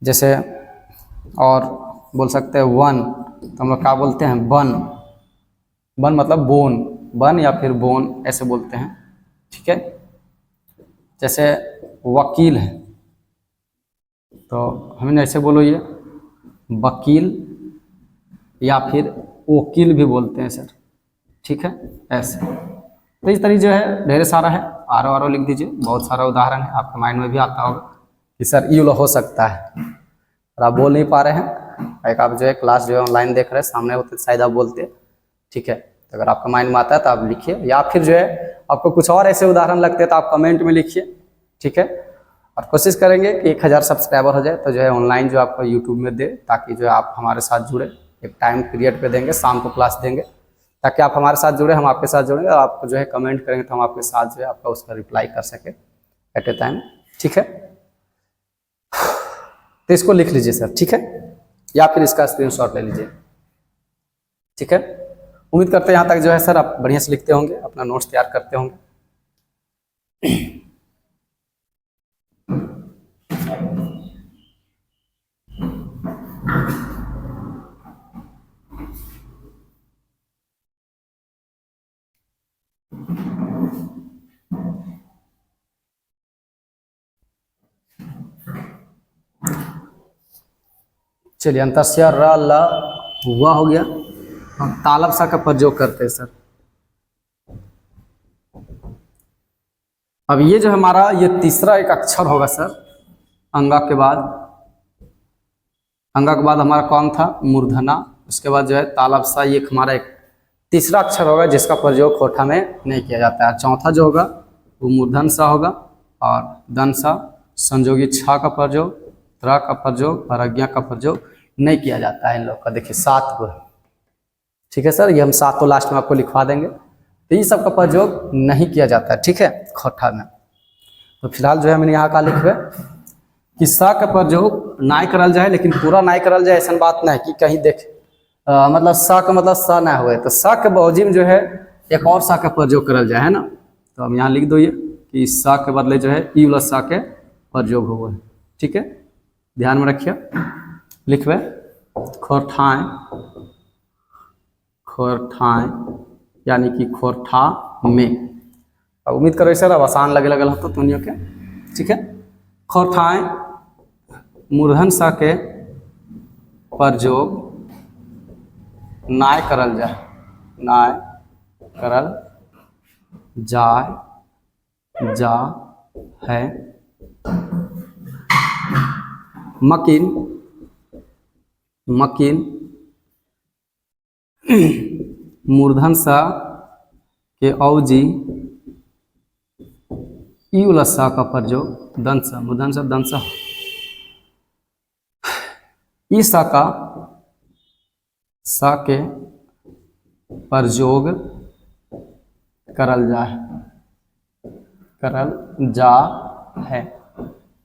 जैसे और बोल सकते हैं वन, तो हम लोग क्या बोलते हैं, वन मतलब वन या फिर बोन ऐसे बोलते हैं, ठीक है। जैसे वकील है तो हमें ऐसे बोलो ये वकील या फिर वकील भी बोलते हैं सर, ठीक है, ऐसे। तो इस तरीके जो है ढेर सारा है, आरो लिख दीजिए, बहुत सारा उदाहरण है, आपके माइंड में भी आता होगा कि सर ये हो सकता है, और आप बोल नहीं पा रहे हैं, एक आप जो है क्लास जो है ऑनलाइन देख रहे हैं, सामने होते शायद आप बोलते, ठीक है। तो अगर आपका माइंड में आता है तो आप लिखिए, या फिर जो है आपको कुछ और ऐसे उदाहरण लगते हैं तो आप कमेंट में लिखिए, ठीक है। और कोशिश करेंगे कि 1000 सब्सक्राइबर हो जाए तो जो है ऑनलाइन जो आपको यूट्यूब में दे, ताकि जो है आप हमारे साथ जुड़े, एक टाइम पीरियड पे देंगे, शाम को क्लास देंगे, ताकि आप हमारे साथ जुड़े, हम आपके साथ जुड़ेंगे, और आपको जो है कमेंट करेंगे तो हम आपके साथ जो है आपका उसका रिप्लाई कर सके एट ए टाइम, ठीक है। तो इसको लिख लीजिए सर, ठीक है, या फिर इसका स्क्रीनशॉट ले लीजिए, ठीक है। उम्मीद करते हैं यहाँ तक जो है सर आप बढ़िया से लिखते होंगे, अपना नोट्स तैयार करते होंगे। चलिए, अंतस्य र ल हुआ हो गया। हम तालब सा का प्रयोग करते हैं सर। अब ये जो हमारा ये तीसरा एक अक्षर होगा सर, अंगा के बाद, अंगा के बाद हमारा कौन था, मूर्धना, उसके बाद जो है तालब सा, ये हमारा एक तीसरा अक्षर होगा जिसका प्रयोग खोठा में नहीं किया जाता है। चौथा जो होगा वो मूर्धन सा होगा, और दन सा, संयोगी छा का प्रयोग, त्र का प्रयोग और अज्ञा का प्रयोग नहीं किया जाता है इन लोग का। देखिए 7 को, ठीक है सर, ये हम 7 को लास्ट में आपको लिखवा देंगे। तो ये सब का प्रयोग नहीं किया जाता है, ठीक है, खोठा में। तो फिलहाल जो है मैंने यहाँ का लिखवे कि सा का प्रयोग नाय करल जाए, लेकिन पूरा नाय करल जाए ऐसा बात नहीं कि कहीं देख मतलब सा का मतलब सा ना हुए, तो सा के बावजूद में जो है एक और सा का प्रयोग करल जाए, है ना। तो हम यहाँ लिख दो ये कि सा के बदले जो है ई वाला सा के प्रयोग हुआ है, ठीक है, ध्यान में रखिए। लिखवे खोरठाएं, खोरठाएं यानी कि खोरठा में। अब उम्मीद करो सर अब आसान लगे लगल हो तो तुनियों के, ठीक है। खोरठाएं मूर्धन सा के प्रयोग नाय करल जाए, नाय करल जाए जा है। मकीन, मकीन मूर्धन सा के औजी ई प्लस सा का प्रयोग दंस मूर्धन्य दंस ई सा का सा के प्रयोग करल जा है, करल जा है।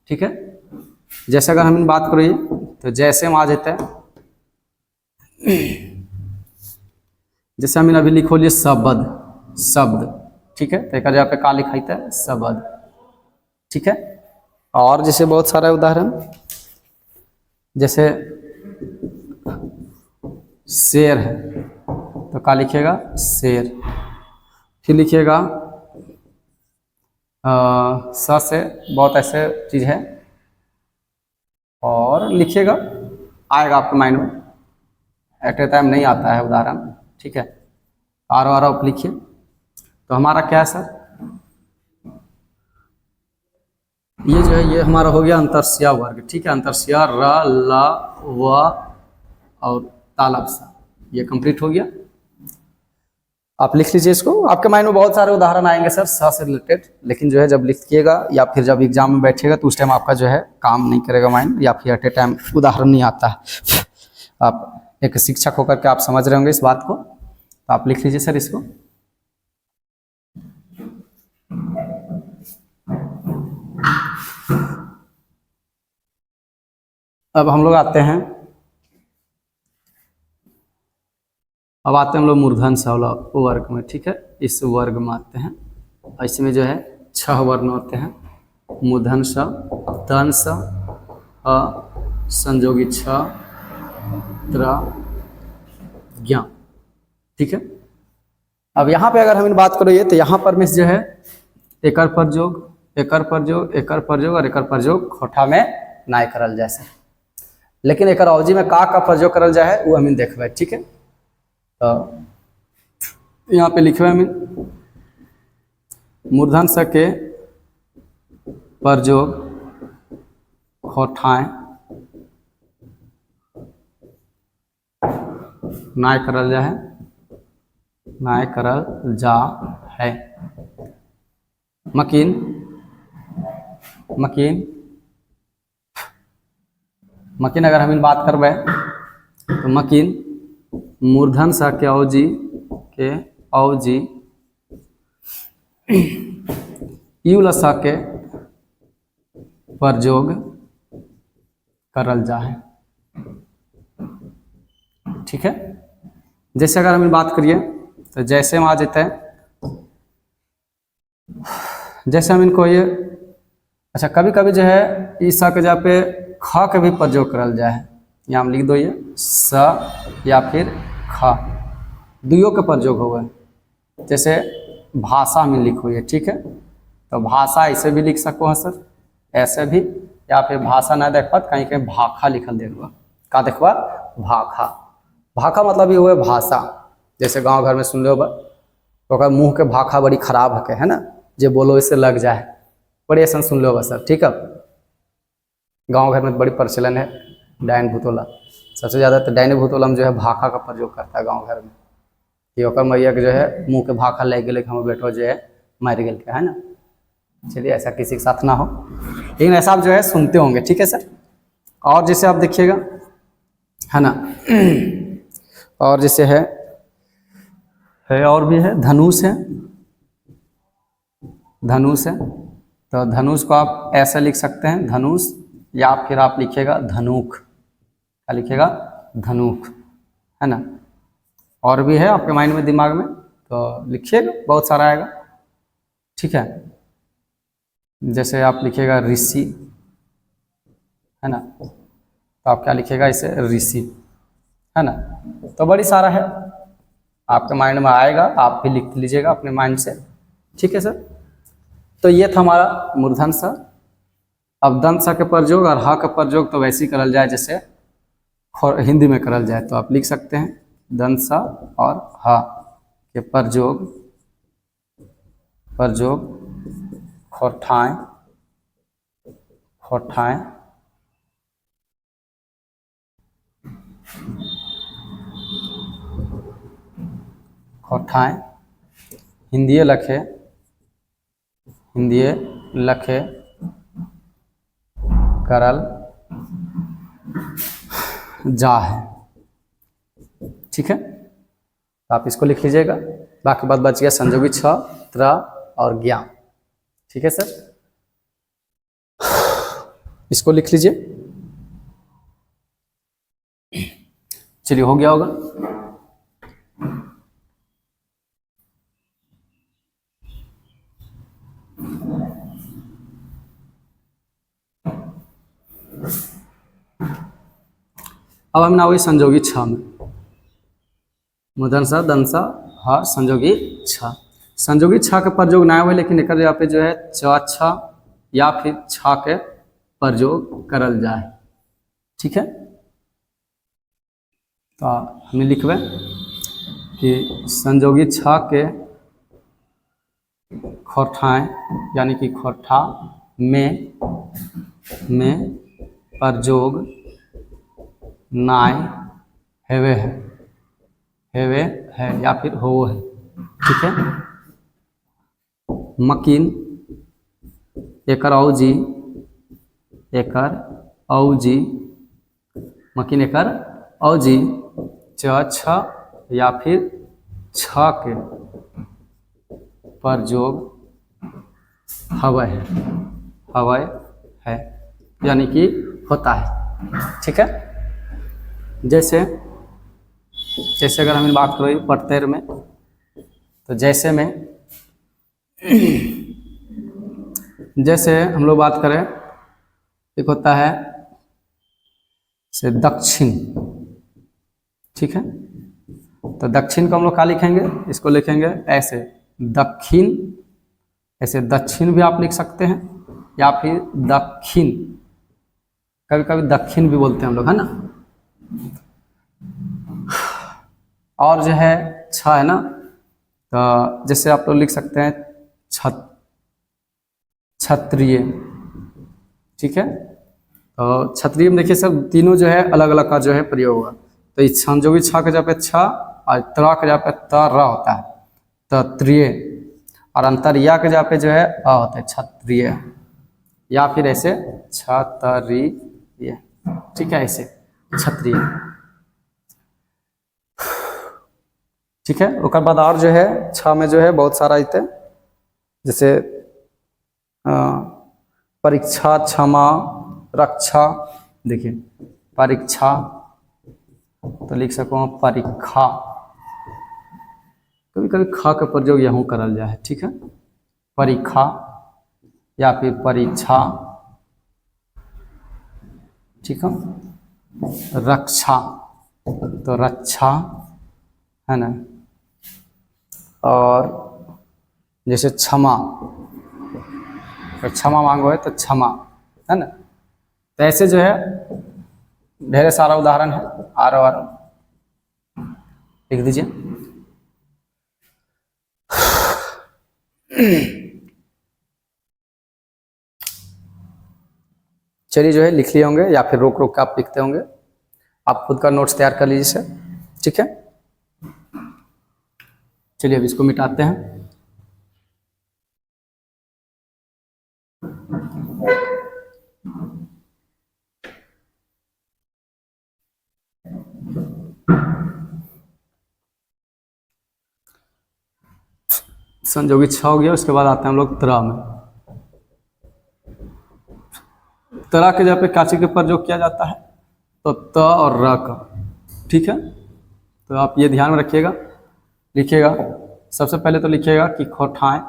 ठीक है, जैसे अगर हम बात करिए तो जैसे में आ जाते हैं, जैसे हम अभी लिखो लिए शब्द शब्द। ठीक है, तो एक जगह पे का लिखा है शब्द। ठीक है, और जैसे बहुत सारा उदाहरण, जैसे शेर है तो का लिखिएगा शेर, फिर लिखिएगा स से बहुत ऐसे चीज है, और लिखिएगा आएगा आपके माइंड में, एट ए टाइम नहीं आता है उदाहरण। ठीक है, आर आप लिखिए। तो हमारा क्या है सर, ये जो है ये हमारा हो गया अंतरस्या वर्ग। ठीक है, अंतरस्या र ल व और तालब सा, ये कंप्लीट हो गया। आप लिख लीजिए इसको, आपके माइंड में बहुत सारे उदाहरण आएंगे सर स से रिलेटेड, लेकिन जो है जब लिखिएगा या फिर जब एग्जाम में बैठिएगा तो उस टाइम आपका जो है काम नहीं करेगा माइंड, या फिर एट ए टाइम उदाहरण नहीं आता है। आप एक शिक्षक होकर के आप समझ रहे होंगे इस बात को, तो आप लिख लीजिए सर इसको। अब हम लोग आते हैं, अब आते हैं हम लोग मूर्धन्य स वाला वर्ग में। ठीक है, इस वर्ग में आते हैं, इसमें जो है 6 वर्ण होते हैं, मूर्धन्य स, तन स, अ, संयोगी छ, त्र, ज्ञ। ठीक है, अब यहाँ पे अगर हम बात करें तो यहाँ पर में जो है एकर प्रयोग एकर प्रयोग एकर प्रयोग और एकर प्रयोग खोटा में नाय करल जाए सर, लेकिन एकर अवधि में का प्रयोग करल जाए है वो हम देखबे। ठीक है, तो यहाँ पे लिखे हुए मूर्धन्य स के प्रयोग खोठाएं नाय करल जा है, नाय करल जा है। मकीन मकीन मकीन अगर हम बात करबे तो मकीन मूर्धन्य स के अवजी ई प्लस स के प्रयोग करल जा है। ठीक है, जैसे अगर हम बात करिए तो जैसे में आ जाते हैं, जैसे हम इनको ये अच्छा कभी कभी जो है इस स के जगह पे ख के भी प्रयोग करल जाए है, यहाँ हम लिख दो ये स या फिर ख, दुइयों के प्रयोग हो गए। जैसे भाषा में लिखो ये। ठीक है, तो भाषा ऐसे भी लिख सको है सर, ऐसे भी, या फिर भाषा ना देख पात कहीं कहीं भाखा लिखल देखबा, का देखबा भाखा। भाखा मतलब ये हुआ भाषा, जैसे गांव घर में सुन लो तो मुंह के भाखा बड़ी खराब हके है ना, जे बोलो इससे लग जाए, बड़ी ऐसा सुन लो सर। ठीक है, गांव घर में बड़ी प्रचलन है डायन भूतोला, सबसे ज़्यादा तो डायन भूतोला में जो है भाखा का प्रयोग करता है गांव घर में, कि ओकर मैया के जो है मुंह के भाखा लग गए, हम बेटो जो है मर गए है ना। चलिए ऐसा किसी के साथ ना हो, लेकिन ऐसा आप जो है सुनते होंगे। ठीक है सर, और जैसे आप देखिएगा है ना, और जैसे है और भी है धनुष है, धनुष है, तो धनुष को आप ऐसे लिख सकते हैं धनुष, या फिर आप लिखिएगा धनुख, क्या लिखिएगा धनुख है ना। और भी है आपके माइंड में दिमाग में तो लिखिएगा, बहुत सारा आएगा। ठीक है, जैसे आप लिखिएगा ऋषि है ना, तो आप क्या लिखिएगा इसे ऋषि है ना, तो बड़ी सारा है आपके माइंड में आएगा, आप भी लिख लीजिएगा अपने माइंड से। ठीक है सर, तो ये था हमारा मूर्धन्य स। अब दंत स के प्रयोग और ह का प्रयोग तो वैसे ही करल जाए जैसे हिंदी में करल जाए, तो आप लिख सकते हैं दंत स और ह के प्रयोग खोठाएं खोठाएं खोठाएं हिंदिए लखे हिंदिए लखे करल जा है। ठीक है, तो आप इसको लिख लीजिएगा। बाकी बात बच गया संयोगी छ, त्र और ज्ञा। ठीक है सर, इसको लिख लीजिए। चलिए, हो गया होगा। अब हम ना वही संयोगी छ में मूर्धन स दंत स हर संयोगी छ। संयोगी छ के प्रयोग ना हुए, लेकिन एक यहाँ पे जो है च छ या फिर छ के प्रयोग करल जाए। ठीक है, तो हमें लिखबे कि संयोगी छ के खोठाएं यानी कि खोठा में प्रयोग नाय हेवे है या फिर हो है। ठीक है, मकीन एकर औजी मकीन एकर औजी च छ या फिर छ के प्रयोग हवय है यानी कि होता है। ठीक है, जैसे अगर हम बात करें प्रत्यय में, तो जैसे में जैसे हम लोग बात करें, एक होता है से दक्षिण। ठीक है, तो दक्षिण को हम लोग क्या लिखेंगे, इसको लिखेंगे ऐसे दक्षिण, ऐसे दक्षिण भी आप लिख सकते हैं या फिर दक्षिण, कभी कभी दक्षिण भी बोलते हैं हम लोग, है ना। और जो है छ है ना, तो जैसे आप लोग लिख सकते हैं क्षत्रिय। ठीक है, तो क्षत्रिय में देखिए सब तीनों जो है अलग अलग का जो है प्रयोग होगा। तो इस संयोगी छ के जगह पे छ और त्र के जगह पे त र होता है, तत्रिय। और अंतरिया के जगह पे जो है अ होता है, क्षत्रिय, या फिर ऐसे क्षत्रिय। ठीक है, ऐसे क्षत्रिय। ठीक है, उसके बाद और जो है छ में जो है बहुत सारा आते, जैसे परीक्षा, क्षमा, रक्षा। देखिए परीक्षा तो लिख सको परीक्षा, कभी कभी ख का प्रयोग यहाँ करल जाए है। ठीक है, परीक्षा या फिर परीक्षा। ठीक है, रक्षा तो रक्षा, है ना। और जैसे क्षमा, तो क्षमा मांगो है तो क्षमा, है ना। तो ऐसे जो है ढेर सारा उदाहरण है, और लिख दीजिए। चलिए, जो है लिख लिए होंगे या फिर रोक रोक के आप लिखते होंगे, आप खुद का नोट्स तैयार कर लीजिए सर। ठीक है, चलिए अब इसको मिटाते हैं। संयोगी छ हो गया, उसके बाद आते हैं हम लोग त्र में। त्र के जगह पे काची के प्रयोग किया जाता है, तो त और र का। ठीक है, तो आप ये ध्यान में रखिएगा, लिखिएगा। सबसे पहले तो लिखिएगा कि खोठाएं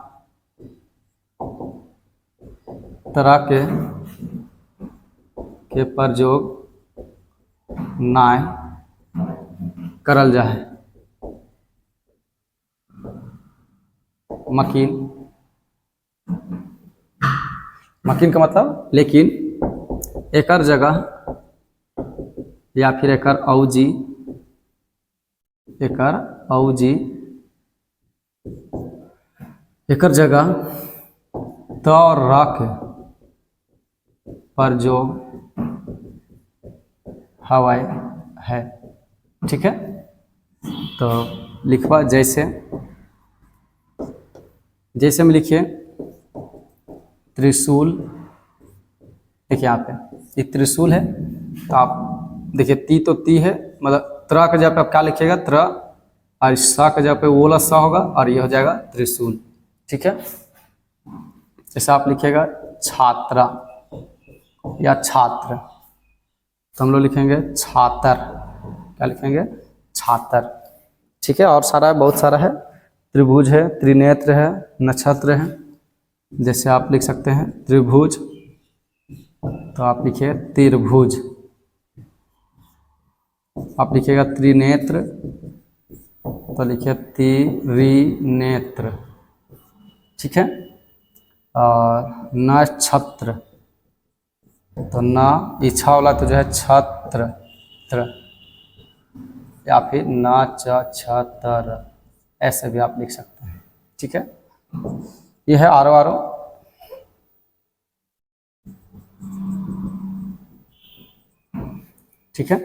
त्र के प्रयोग नाय करल जाए। मकीन, मकीन का मतलब लेकिन, एकर जगह या फिर एकर औजी, एकर जगह त और र के प्रयोग हवाई है। ठीक है, तो लिखवा जैसे में लिखिए त्रिशूल, देखिए यहाँ पे ये त्रिशूल है, तो आप देखिए ती तो ती है, मतलब त्र के जगह पे आप क्या लिखिएगा, त्र, और सा के जगह पे वो वाला सा होगा और ये हो जाएगा त्रिशूल। ठीक है, जैसे आप लिखिएगा छात्रा या छात्र, तो हम लोग लिखेंगे छातर, क्या लिखेंगे, छातर। ठीक है, और सारा बहुत सारा है, त्रिभुज है, त्रिनेत्र है, नक्षत्र है, जैसे आप लिख सकते हैं त्रिभुज, तो आप लिखिए त्रिभुज, आप लिखिएगा त्रिनेत्र, तो लिखिए त्रिनेत्र। ठीक है, और नक्षत्र, तो न इच्छा वाला तो जो है छत्र त्र, या फिर न छतर, ऐसे भी आप लिख सकते हैं। ठीक है, यह है आरो आरो। ठीक है,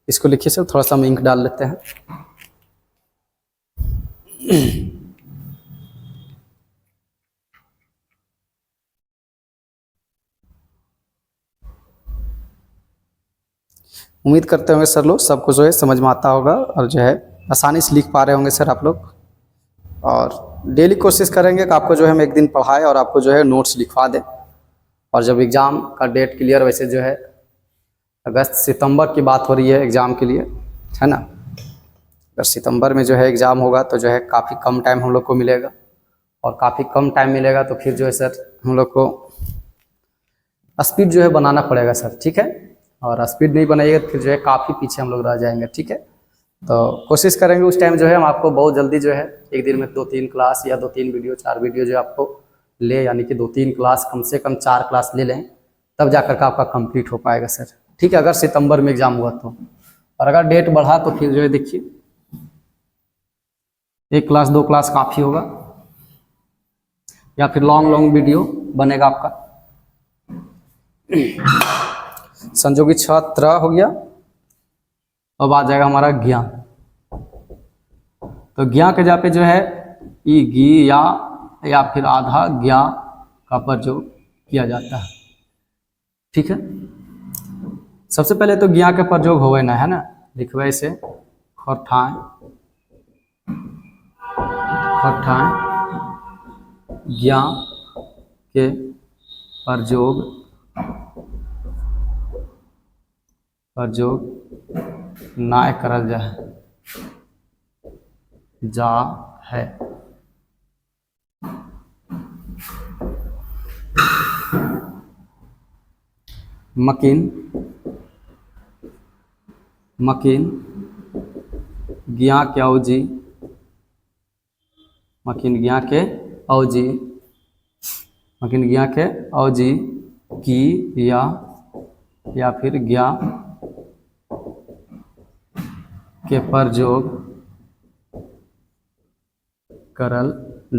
इसको लिखिए सर, थोड़ा सा हम इंक डाल लेते हैं। उम्मीद करते होंगे सर लोग सबको जो है समझ में आता होगा और जो है आसानी से लिख पा रहे होंगे सर आप लोग। और डेली कोशिश करेंगे कि आपको जो है हम एक दिन पढ़ाए और आपको जो है नोट्स लिखवा दें। और जब एग्ज़ाम का डेट क्लियर, वैसे जो है अगस्त सितंबर की बात हो रही है एग्ज़ाम के लिए, है ना। अगर सितंबर में जो है एग्ज़ाम होगा तो जो है काफ़ी कम टाइम हम लोग को मिलेगा, और काफ़ी कम टाइम मिलेगा तो फिर जो है सर हम लोग को स्पीड जो है बनाना पड़ेगा सर। ठीक है, और स्पीड नहीं बनाइएगा तो फिर जो है काफ़ी पीछे हम लोग रह जाएंगे। ठीक है, तो कोशिश करेंगे उस टाइम जो है हम आपको बहुत जल्दी जो है एक दिन में 2-3 क्लास या 2-3 वीडियो 4 वीडियो जो आपको ले, यानी कि 2-3 क्लास, कम से कम 4 क्लास ले लें, तब जाकर के आपका कंप्लीट हो पाएगा सर। ठीक है, अगर सितंबर में एग्ज़ाम हुआ तो। और अगर डेट बढ़ा तो फिर जो है देखिए 1 क्लास 2 क्लास काफ़ी होगा, या फिर लॉन्ग वीडियो बनेगा आपका। संयोगी छात्र हो गया, अब आ जाएगा हमारा ज्ञान। तो ज्ञा के जगह पे जो है ई गी या फिर आधा ज्ञा का प्रयोग किया जाता है। ठीक है, सबसे पहले तो ज्ञा के प्रयोग होवे ना, है ना, लिखवे से खठाएं ज्ञा के प्रयोग नाय करल जा है। मकीन ज्ञा के औजी, मकीन ज्ञा के औजी, मकीन ज्ञा के औजी की या फिर ज्ञा के प्रयोग करल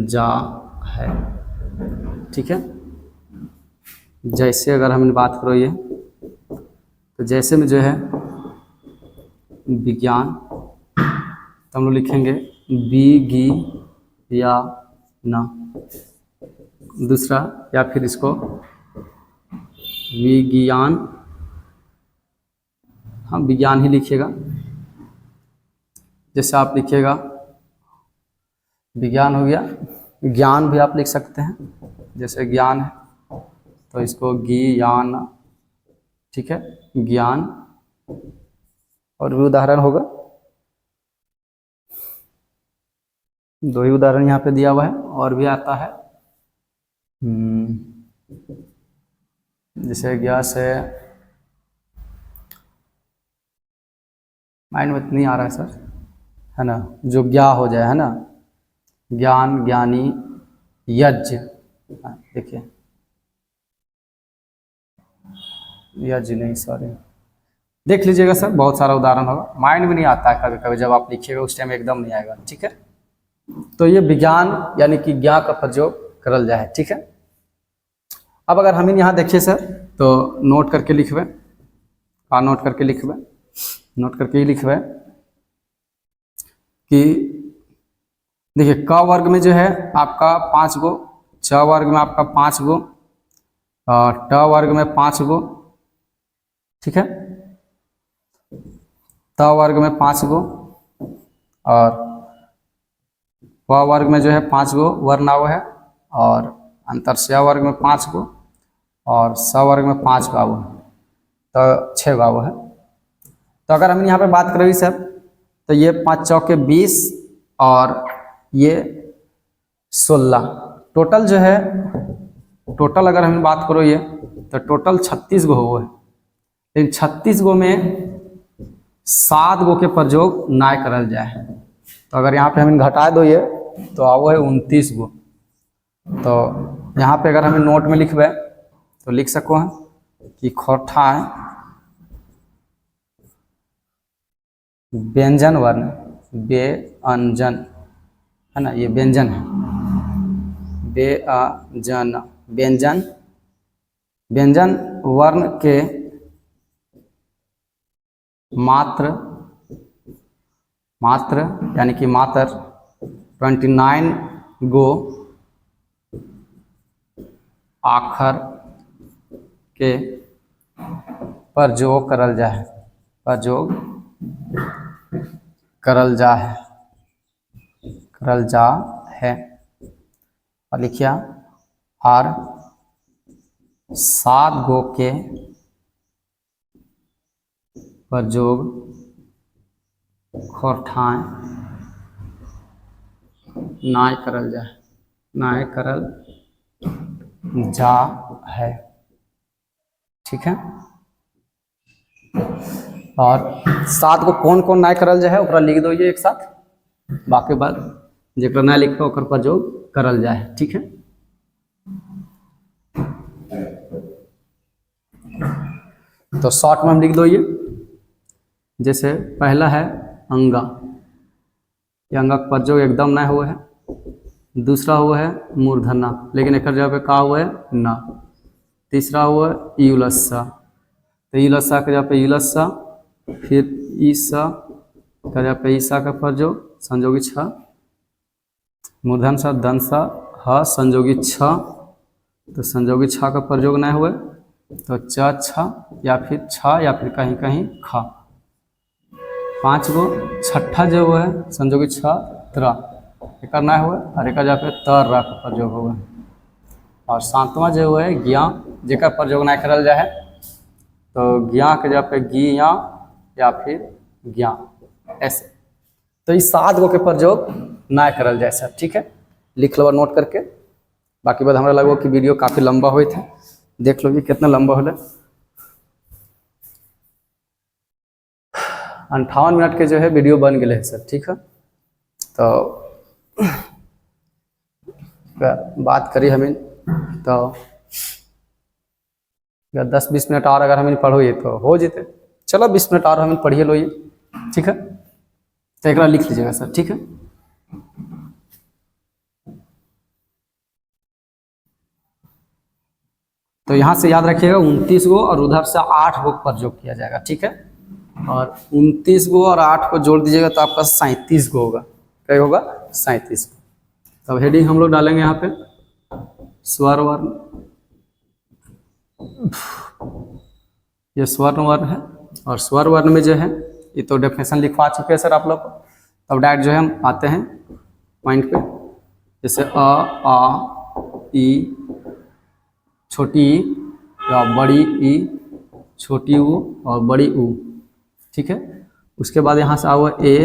जा है। ठीक है, जैसे अगर हम बात करो ये, तो जैसे में जो है विज्ञान, तो हम लोग लिखेंगे विगी या ना, दूसरा, या फिर इसको विज्ञान, हाँ विज्ञान ही लिखिएगा। जैसे आप लिखिएगा विज्ञान हो गया, ज्ञान भी आप लिख सकते हैं, जैसे ज्ञान है तो इसको ज्ञान। ठीक है, ज्ञान। और भी उदाहरण होगा, 2 ही उदाहरण यहाँ पे दिया हुआ है, और भी आता है। जैसे ज्ञा से माइंड में नहीं आ रहा है सर, है ना, जो ज्ञा हो जाए, है ना, ज्ञान, ज्ञानी, यज्ञ, देखिए यज्ञ नहीं, सॉरी, देख लीजिएगा सर, बहुत सारा उदाहरण होगा, माइंड में नहीं आता है कभी कभी, जब आप लिखिएगा उस टाइम एकदम नहीं आएगा। ठीक है, तो ये विज्ञान यानी कि ज्ञा का प्रयोग करल जाए। ठीक है, अब अगर हम यहाँ देखिए सर, तो नोट करके लिखबे, नोट करके ही लिखबे कि देखिए क वर्ग में जो है आपका 5 गो च वर्ग में आपका 5 गो, और ट वर्ग में 5 गो, ठीक है, त वर्ग में 5 गो, और प वर्ग में जो है 5 गो वर्ण आव है, और अंतरस्या वर्ग में 5 गो, और स वर्ग में 5 गो आव है, तो 6 गो आव है। तो अगर हम यहाँ पे बात करें सर, तो ये 5 चौके 20 और ये 16, टोटल जो है, टोटल अगर हम बात करो ये, तो टोटल 36 गो हो है, लेकिन 36 गो में 7 गो के प्रयोग ना करल जाए। तो अगर यहाँ पे हम घटा दो ये, तो आवो है 29 गो। तो यहाँ पे अगर हमें नोट में लिखबे तो लिख सको हैं कि खोठा व्यंजन वर्ण, व्यंजन है ना, ये व्यंजन है, व्यंजन, व्यंजन, व्यंजन वर्ण के मात्र, मात्र यानी कि मात्र 29 गो आखर के प्रयोग करल जाए, प्रयोग करल जा है, करल जा है। और लिखिए और 7 गो के प्रयोग खोठाएं नाय करल जाए, नाय करल जा है, ठीक है। और 7 को कौन कौन नाय करल जाए ओकरा लिख दो ये एक साथ, बाकी बात जेकरा ना लिखो ओकर प्रयोग करल जाए, ठीक है। तो शॉर्ट में हम लिख दो ये, जैसे पहला है अंगा, ये अंगा का प्रयोग एकदम ना हुआ है। दूसरा हुआ है मूर्धना, लेकिन एक जगह पे का हुआ है ना। तीसरा हुआ है यूलस्सा, तो यूलस्सा के जगह पे यूलस्सा, फिर ईसा के जगह पे ईसा का प्रयोग संयोगी छ, मूर्धन सा दन सा ह संयोगी छ, तो संयोगी छ का प्रयोग नहीं हुआ, तो च छ या फिर छ या फिर कहीं कहीं ख। 5 गो, छठा जो है संयोगी छ त्र, एक ना हुआ, और एक जगह पे तर का प्रयोग हुआ। और 7वां जो है ज्ञा, जेकर प्रयोग ना करल जाए, तो ज्ञा के जगह पे गिया या फिर ज्ञा, ऐसे। तो इस 7 गो के प्रयोग ना करल जाए सर, ठीक है। लिख लो नोट करके, बाकी बात हमारा लगो कि वीडियो काफ़ी लंबा हुए थे, देख लो कि कितना लंबा होले। 58 मिनट के जो है वीडियो बन गए हैं सर, ठीक है। तो बात करी हमें, तो 10-20 मिनट और अगर हमें पढ़ो ये तो हो जेते। चलो 20 मिनट और हमें पढ़िए लो ये, ठीक है। तो एक बार लिख लीजिएगा सर, ठीक है। तो यहाँ से याद रखिएगा 29 गो और उधर से 8 गो प्रयोग किया जाएगा, ठीक है। और 29 गो और 8 को जोड़ दीजिएगा तो आपका 37 गो होगा, क्या होगा 37 गो। तब हेडिंग हम लोग डालेंगे यहाँ पे स्वर वर्ण, ये स्वर्ण वर्ण है। और स्वर वर्ण में जो है ये तो डेफिनेशन लिखवा चुके हैं सर आप लोग को। अब डायरेक्ट जो है हम आते हैं पॉइंट पे, जैसे अ, आ, ई, छोटी ई और बड़ी ई, छोटी ऊ और बड़ी ऊ, ठीक है। उसके बाद यहाँ से आओ ए,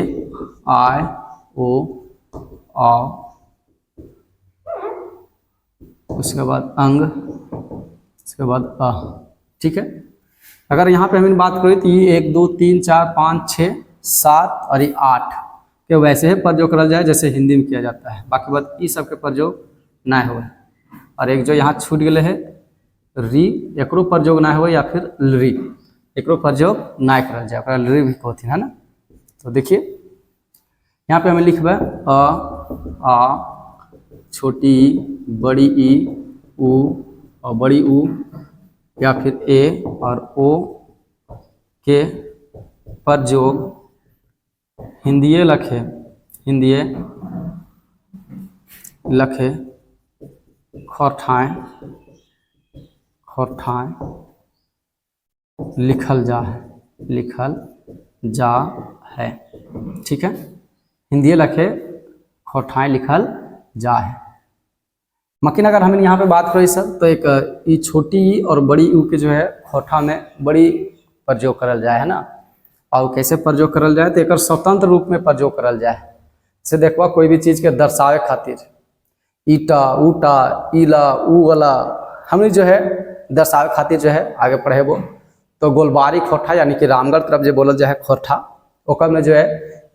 आई, ओ, आ, उसके बाद अंग, उसके बाद अ, ठीक है। अगर यहाँ पे हम बात करें तो ये 1 2 3 4 5 6 7 और ये 8 के वैसे ही प्रयोग करल जाए जैसे हिंदी में किया जाता है, बाकी बात ई सब के प्रयोग ना हो। और एक जो यहाँ छूट गए है री, एकरो प्रयोग ना हो या फिर री, एकरो प्रयोग ना करल जाए, री भी कहते हैं, है ना। तो देखिए यहाँ पे हमें लिखबे अ, आ, छोटी ई, बड़ी ई, ऊ और बड़ी ऊ, या फिर ए और ओ के प्रयोग हिंदिये लखे, हिंदिये लखे खोठाएं, खोठाएं लिखल जा है, लिखल जा है। ठीक है, हिंदी लिखे खोठाएं लिखल जा है। मकिन अगर हम यहाँ पे बात करें सर, तो एक ई छोटी ई और बड़ी यू के जो है खोठा में बड़ी प्रयोग करल जाए है ना। और कैसे प्रयोग करल जाए, तो एक स्वतंत्र रूप में प्रयोग करल जाए। से देखवा कोई भी चीज़ के दर्शावे खातिर ईटा, ऊटा, ईला, ऊ वाला हमने जो है दर्शावे खातिर जो है आगे पढ़े वो। तो गोलबारी खोठा यानी कि रामगढ़ तरफ जो बोलल जाए खोठा, ओकर में जो है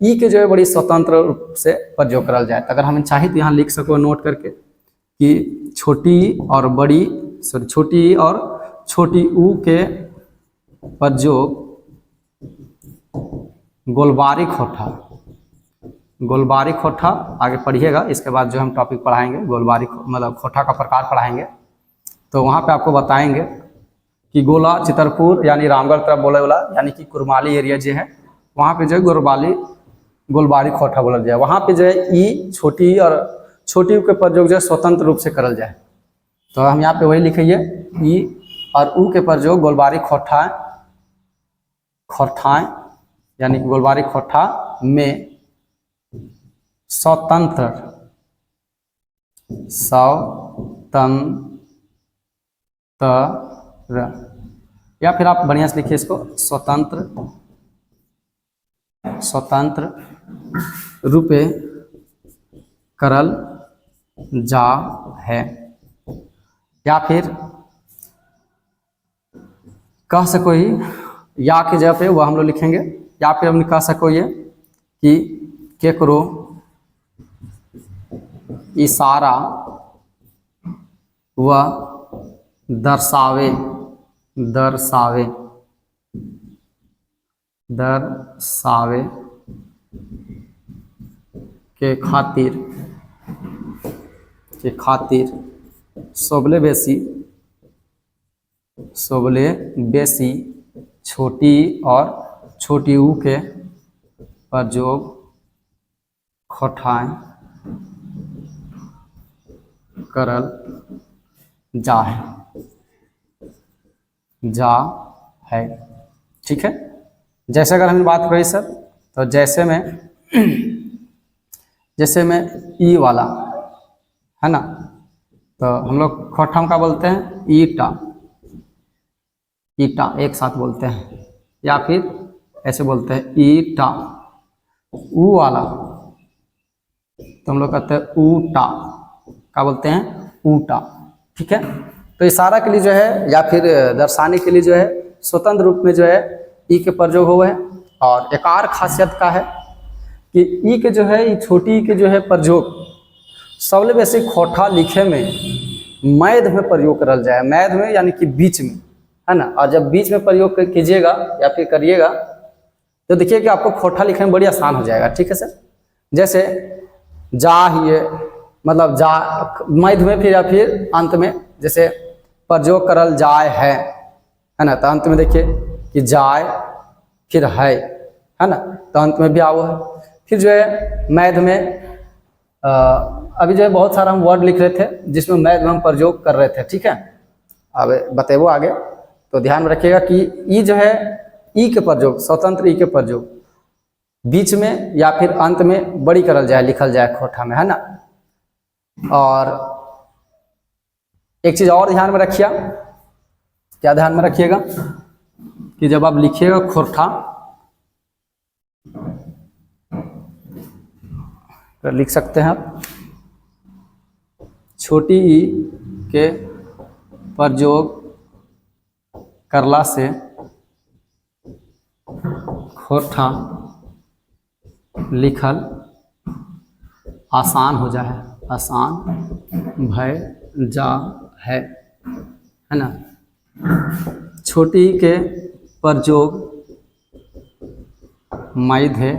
ई के जो है बड़ी स्वतंत्र रूप से प्रयोग करल जाए। अगर हम चाहे तो यहाँ लिख सको नोट करके कि छोटी और बड़ी, सॉरी छोटी और छोटी ऊ के प्रयोग गोलबारी खोठा, गोलबारी खोठा आगे पढ़िएगा। इसके बाद जो हम टॉपिक पढ़ाएंगे गोलबारी मतलब खोठा का प्रकार पढ़ाएंगे, तो वहाँ पे आपको बताएंगे कि गोला चितरपुर यानी रामगढ़ तरफ बोले वाला यानी कि कुरमाली एरिया जो है वहाँ पे जो है गोलबारी खोठा बोला जाए। वहाँ पे जो है ई छोटी और छोटी के प्रयोग जो है स्वतंत्र रूप से करल जाए। तो हम यहाँ पे वही लिखिए ई और ऊ के प्रयोग गोलबारी खोठा, खोठाएं यानी कि गोलबारी खोठा में स्वतंत्र, या फिर आप बढ़िया से लिखिए इसको स्वतंत्र, स्वतंत्र रूपे करल जा है। या फिर कह सको ही या के जगह पे वह हम लोग लिखेंगे, या फिर हम कह सको ये कि केकरो इशारा व दर्शावे, दर्शावे, दर्शावे के खातिर, के खातिर सोबले बेसी, सोबले बेसी छोटी और छोटी ऊ के प्रयोग खोठाएं करल जा है, जा है। ठीक है, जैसे अगर हम बात करें सर, तो जैसे में जैसे में ई वाला है ना, तो हम लोग खोठा में क्या बोलते हैं, ईटा, ईटा एक साथ बोलते हैं, या फिर ऐसे बोलते हैं ईटा। ऊ वाला तो हम लोग कहते हैं ऊटा, क्या बोलते हैं, ऊटा। ठीक है, तो इशारा के लिए जो है या फिर दर्शाने के लिए जो है स्वतंत्र रूप में जो है ई के प्रयोग हुए हैं। और एक और खासियत का है कि ई के जो है ई छोटी के जो है प्रयोग सबले वैसे खोठा लिखे में मैध में प्रयोग करल जाए। मैध में यानी कि बीच में, है ना। और जब बीच में प्रयोग कीजिएगा या फिर करिएगा तो देखिए कि आपको खोठा लिखने में बड़ी आसान हो जाएगा। ठीक है सर, जैसे जा ही मतलब जा मध्य में, फिर या फिर अंत में जैसे प्रयोग करल जाए है ना, तो अंत में देखिए कि जाए फिर है ना, तो अंत में भी आओ है। फिर जो है मैथ में अभी जो है बहुत सारा हम वर्ड लिख रहे थे जिसमें मैथ में हम प्रयोग कर रहे थे। ठीक है, अब बतेबो आगे, तो ध्यान में रखिएगा कि ई जो है ई के प्रयोग, स्वतंत्र ई के प्रयोग बीच में या फिर अंत में बड़ी करल जाए, लिखल जाए खोठा में, है ना। और एक चीज और ध्यान में रखिए, क्या ध्यान में रखिएगा कि जब आप लिखिएगा खोठा, तो लिख सकते हैं आप छोटी ई के प्रयोग करला से खोठा लिखल आसान हो जाए, आसान भय जा है ना। छोटी के प्रयोग मध्य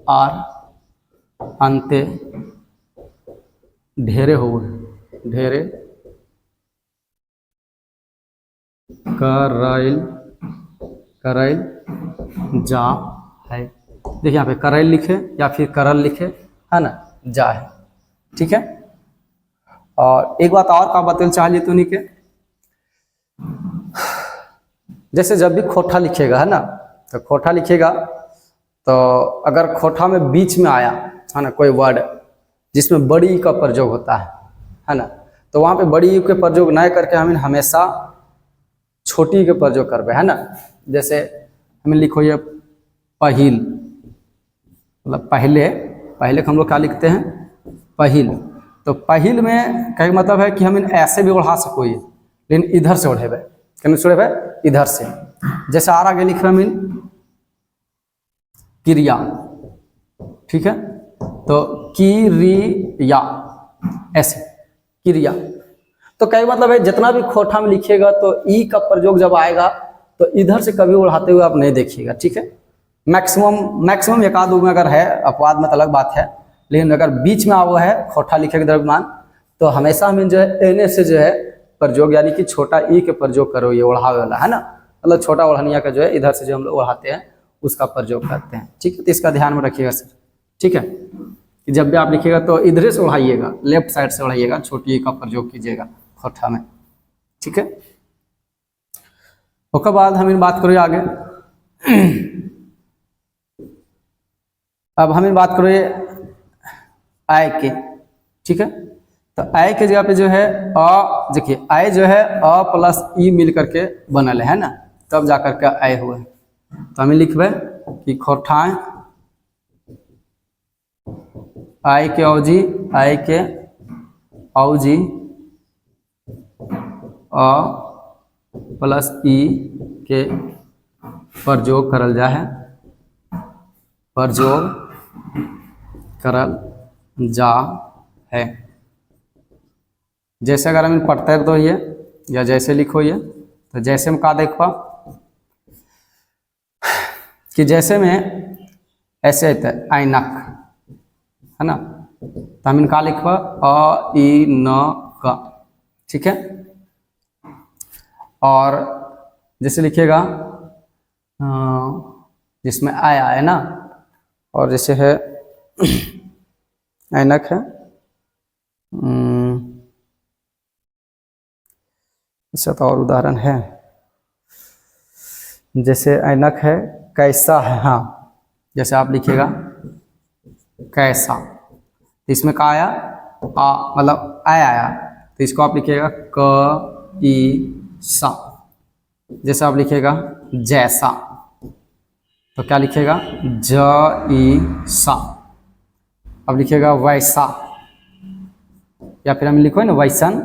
और अंते ढेरे हो, ढेरे करैल, करैल जा है। देखिए यहाँ पे करैल लिखे या फिर करल लिखे, है ना, जा है। ठीक है, और एक बात और का बतल चाहिए तो नहीं के, जैसे जब भी खोटा लिखेगा है ना, तो खोटा लिखेगा तो अगर खोटा में बीच में आया है ना कोई वर्ड जिसमें बड़ी ई का प्रयोग होता है ना, तो वहाँ पे बड़ी ई के प्रयोग न करके हम हमेशा छोटी के प्रयोग करबे है ना। जैसे हमें लिखो ये पहिल, मतलब पहले, पहले हम लोग क्या लिखते हैं पहिल, तो पहिल में कई मतलब है कि हम ऐसे भी ओढ़ा सको ये, लेकिन इधर से ओढ़ेबे, केने से ओढ़ेबे इधर से। जैसे आर आगे लिख रहे हम क्रिया, ठीक है, तो किरिया ऐसे क्रिया, तो कई मतलब है जितना भी खोटा में लिखिएगा तो ई का प्रयोग जब आएगा तो इधर से कभी उड़ाते हुए आप नहीं देखिएगा, ठीक है। मैक्सिमम एक आध में अगर है अपवाद में तो अलग बात है, लेकिन अगर बीच में हुआ है खोटा लिखे के द्रव्यमान तो हमेशा हमें जो है एने से जो है प्रयोग यानी कि छोटा ई के प्रयोग करो, ये ओढ़ावे वाला है ना, मतलब छोटा ओढ़निया का जो है इधर से जो हम लोग ओढ़ाते हैं उसका प्रयोग करते हैं, ठीक है। तो इसका ध्यान में रखिएगा सर, ठीक है, कि जब भी आप लिखिएगा तो इधर से ओढ़ाइएगा, लेफ्ट साइड से ओढ़ाइएगा, छोटी ई का प्रयोग कीजिएगा खोटा में, ठीक है। उसके बाद हम बात करिए आगे। अब हम बात करिए आय के, ठीक है, तो आय के जगह पे जो है अ, देखिए आय जो है अ प्लस ई मिल करके बनल है ना, तब जाकर के आय हुआ है। तो हमें लिखबे कि खोठाएं आय के औजी, आय के औजी अ प्लस ई के प्रयोग करल जा है, प्रयोग करल जा है। जैसे अगर हम प्रत्यय दो ये या जैसे लिखो ये, तो जैसे में का देखा कि जैसे में ऐसे आता है ऐनक है ना, तो हम इनका लिखवा अ ई न क, ठीक है। और जैसे लिखिएगा जिसमें आया है ना, और जैसे है ऐनक है, इसका तो और उदाहरण है, जैसे ऐनक है कैसा है, हाँ जैसे आप लिखिएगा कैसा, तो इसमें का आया आ, मतलब आया, तो इसको आप लिखिएगा क ई सा। जैसे आप लिखिएगा जैसा, तो क्या लिखिएगा ज ई सा। अब लिखिएगा वैसा, या फिर हम लिखो ना वैसन,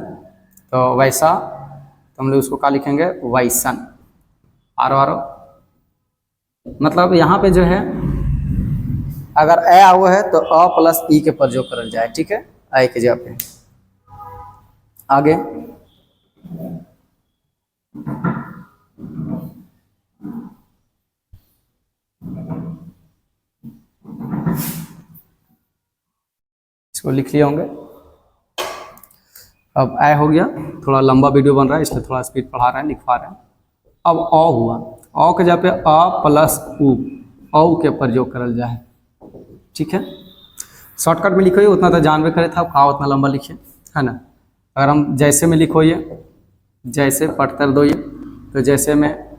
तो वैसा, तो हम लोग उसको क्या लिखेंगे वैसन। आरो मतलब यहाँ पे जो है अगर ए हुआ है तो अ प्लस ई के प्रयोग करल जाए, ठीक है, आई के जगह पे। आगे इसको लिख लिए होंगे। अब ए हो गया, थोड़ा लंबा वीडियो बन रहा है इसलिए थोड़ा स्पीड पढ़ा रहे हैं, लिखवा रहे हैं। अब अ हुआ, अ के जगह पे अ प्लस उ, औ के प्रयोग करल जाए, ठीक है। शॉर्टकट में लिखो उतना तो जानबे करे था, कहा उतना लंबा लिखे है ना। अगर हम जैसे में लिखो ये, जैसे पढ़कर दो ये, तो जैसे में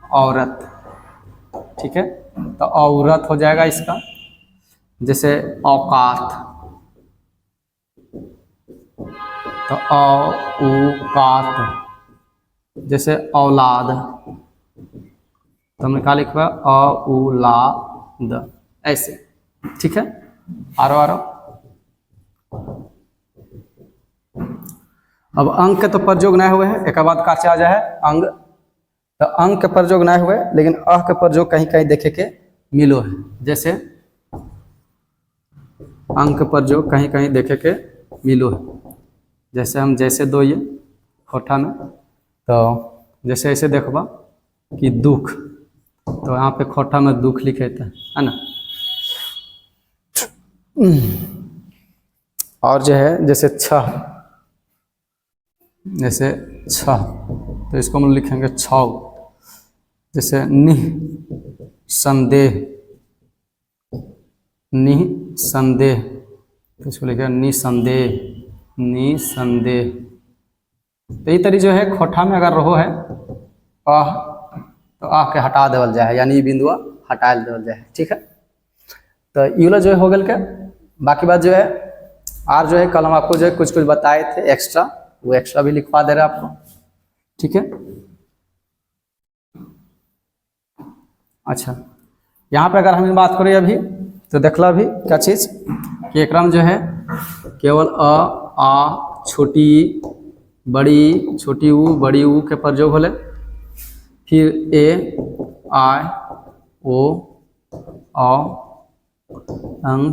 औरत, ठीक है, तो औरत हो जाएगा इसका। जैसे औकात, तो औकात। जैसे औलाद, तो हमने क्या लिखा औलाद, ऐसे, ठीक है। आरो अब अंक के तो प्रयोग नहीं हुए हैं, एक बाद का आ जाए अंग, तो अंक के प्रयोग नहीं हुए, लेकिन अ के प्रयोग कहीं कहीं देखे के मिलो है। जैसे अंक के प्रयोग कहीं कहीं देखे के मिलो है, जैसे हम जैसे दो ये खोटा में, तो जैसे ऐसे देखबा कि दुख, तो यहाँ पे खोटा में दुख लिखे थे है ना। और जो है जैसे छह, जैसे छह, तो इसको हम लिखेंगे छौ। जैसे निह संदेह, निह संदेह, तो इसको लिखेगा निसंदेह, निसंदेह। तो ये तरी जो है खोठा में अगर रहो है अह, तो आह के हटा देवल जाए, यानी ये बिंदुआ हटा देवल जाए। ठीक है, तो यूला जो है हो गल के। बाकी बात जो है आर जो है कल हम आपको जो है कुछ कुछ बताए थे एक्स्ट्रा, वो एक्स्ट्रा भी लिखवा दे रहे हैं आपको। ठीक है, अच्छा यहाँ पे अगर हम बात करें अभी तो देखला अभी क्या चीज़ कि एक जो है केवल अ आ छोटी बड़ी छोटी ऊ बड़ी ऊ के प्रयोग होले, फिर ए आय ओ अ अंग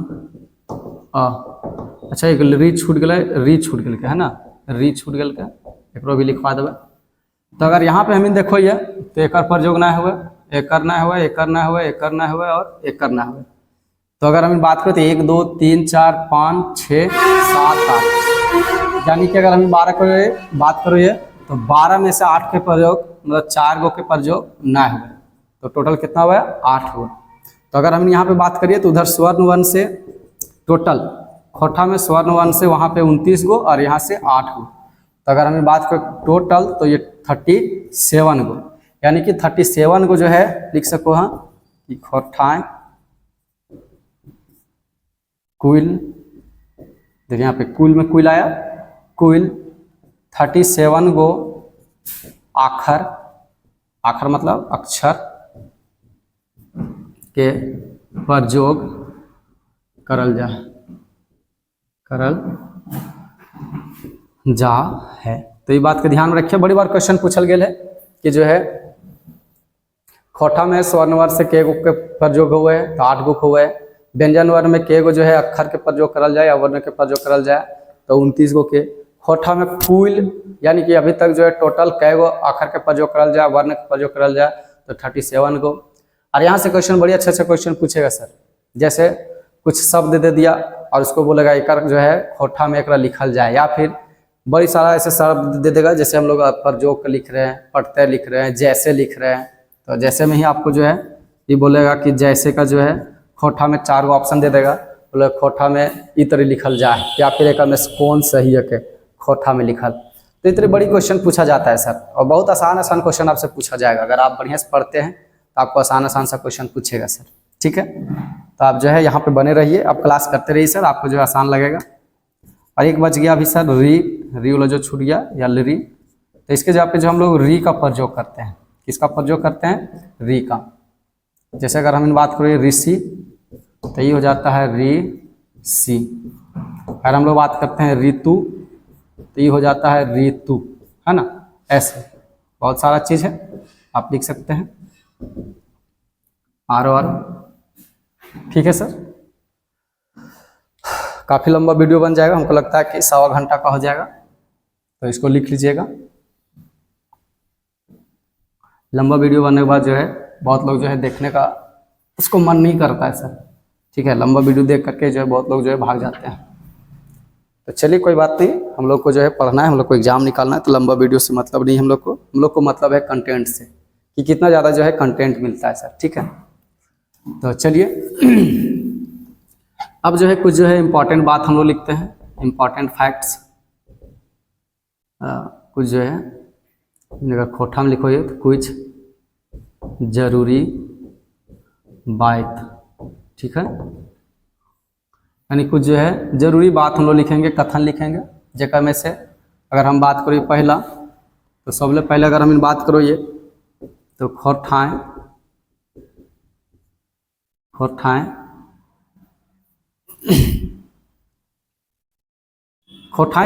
अ। अच्छा एक री छूट गए, री छूट गल के है ना, री छूट गल के एक भी लिखवा देवे। तो अगर यहाँ पे हमें देखो ये तो एक प्रयोग ना हुए, एक ना हुए, एक ना हुए, एक ना हुए और एक ना हुए। तो अगर हम बात करें तो 1 2 3 4 5 6 7 8, यानी कि अगर हम 12 को बात करो ये तो 12 में से 8 के प्रयोग मतलब 4 गो के प्रयोग ना हुए, तो टोटल कितना हुआ 8 हुआ। तो अगर हम यहाँ पे बात करिए तो उधर स्वर्ण वन से टोटल खोठा में स्वर्ण वन से वहाँ पे 29 गो और यहाँ से 8 गो। तो अगर हम बात करें टोटल तो ये 37 गो, यानी कि 37 गो जो है लिख सको हाँ कि खोठाएं कुल। देखिए यहाँ पे कुल में कुल आया, कुल 37 गो आखर, आखर मतलब अक्षर के प्रयोग करल जा है। तो ये बात का ध्यान रखिए, बड़ी बार क्वेश्चन पूछल गया है कि जो है खोठा में स्वर्ण वर्ण से के गो के प्रयोग हुए तो 8 गो हुए, व्यंजन वर्ण में के गो जो है अक्षर के प्रयोग करल जाए या वर्ण के प्रयोग करल जाए तो 29 गो के। खोठा में कुल यानी कि अभी तक जो है टोटल कै गो अक्षर के प्रयोग करल जाए वर्ण के प्रयोग करल जाए तो 37 गो। और यहाँ से क्वेश्चन बड़ी अच्छे क्वेश्चन पूछेगा सर, जैसे कुछ शब्द दे दिया और उसको बोलेगा एक जो है खोठा में एक लिखल जाए, या फिर बड़ी सारा ऐसे शब्द दे देगा जैसे हम लोग प्रयोग लिख रहे हैं, प्रत्यय लिख रहे हैं, जैसे लिख रहे हैं। तो जैसे में ही आपको जो है ये बोलेगा कि जैसे का जो है खोठा में 4 गो ऑप्शन दे देगा, बोले खोठा में इतरी लिखल जाए, या फिर एक में कौन सही है के खोठा में लिखल। तो इतनी बड़ी क्वेश्चन पूछा जाता है सर, और बहुत आसान क्वेश्चन आपसे पूछा जाएगा। अगर आप बढ़िया से पढ़ते हैं तो आपको आसान सा क्वेश्चन पूछेगा सर। ठीक है, तो आप जो है यहाँ पे बने रहिए, आप क्लास करते रहिए सर, आपको जो है आसान लगेगा। और एक बच गया अभी सर री वाला जो छूट गया या री, तो इसके जगह पे जो हम लोग री का प्रयोग करते हैं, किसका प्रयोग करते हैं री का। जैसे अगर हम बात करें ऋषि तो ये हो जाता है री सी। अगर हम लोग बात करते हैं ऋतु तो ये हो जाता है ऋतु, है ना। ऐसे बहुत सारा चीज़ है आप लिख सकते हैं आर। ठीक है सर, काफ़ी लंबा वीडियो बन जाएगा, हमको लगता है कि 1.25 घंटा का हो जाएगा, तो इसको लिख लीजिएगा। लंबा वीडियो बनने के बाद जो है बहुत लोग जो है देखने का उसको मन नहीं करता है सर। ठीक है, लंबा वीडियो देख करके जो है बहुत लोग जो है भाग जाते हैं। तो चलिए कोई बात नहीं, हम लोग को जो है पढ़ना है, हम लोग को एग्जाम निकालना है, तो लंबा वीडियो से मतलब नहीं हम लोग को मतलब है कंटेंट से, कि कितना ज़्यादा जो है कंटेंट मिलता है सर। ठीक है, तो चलिए अब जो है कुछ जो है इम्पॉर्टेंट बात हम लोग लिखते हैं, इम्पॉर्टेंट फैक्ट्स। कुछ जो है अगर खोठा में लिखोगे तो कुछ जरूरी बात, ठीक है, यानी कुछ जो है जरूरी बात हम लोग लिखेंगे, कथन लिखेंगे। जेकर में से अगर हम बात करो पहला, तो सबसे पहले अगर हम बात करो ये तो खोठाएं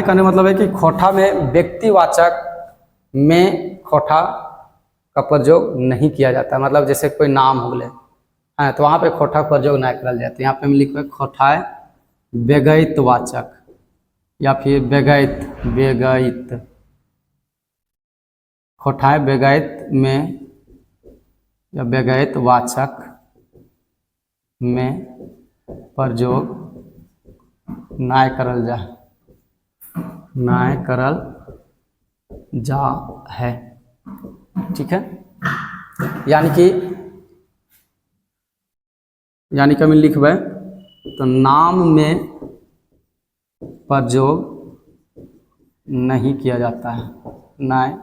कहने मतलब है कि खोठा में व्यक्तिवाचक में खोठा का प्रयोग नहीं किया जाता, मतलब जैसे कोई नाम हो गए है तो वहाँ पे खोठा का प्रयोग नहीं करल जाता। यहाँ पे हम लिखे खोठाए व्यगैतवाचक या फिर व्यगैत खोठाए व्यगैत में या व्यगैतवाचक में प्रयोग नाय करल जा है। ठीक है, यानी कि हम लिखबै तो नाम में प्रयोग नहीं किया जाता है, नाय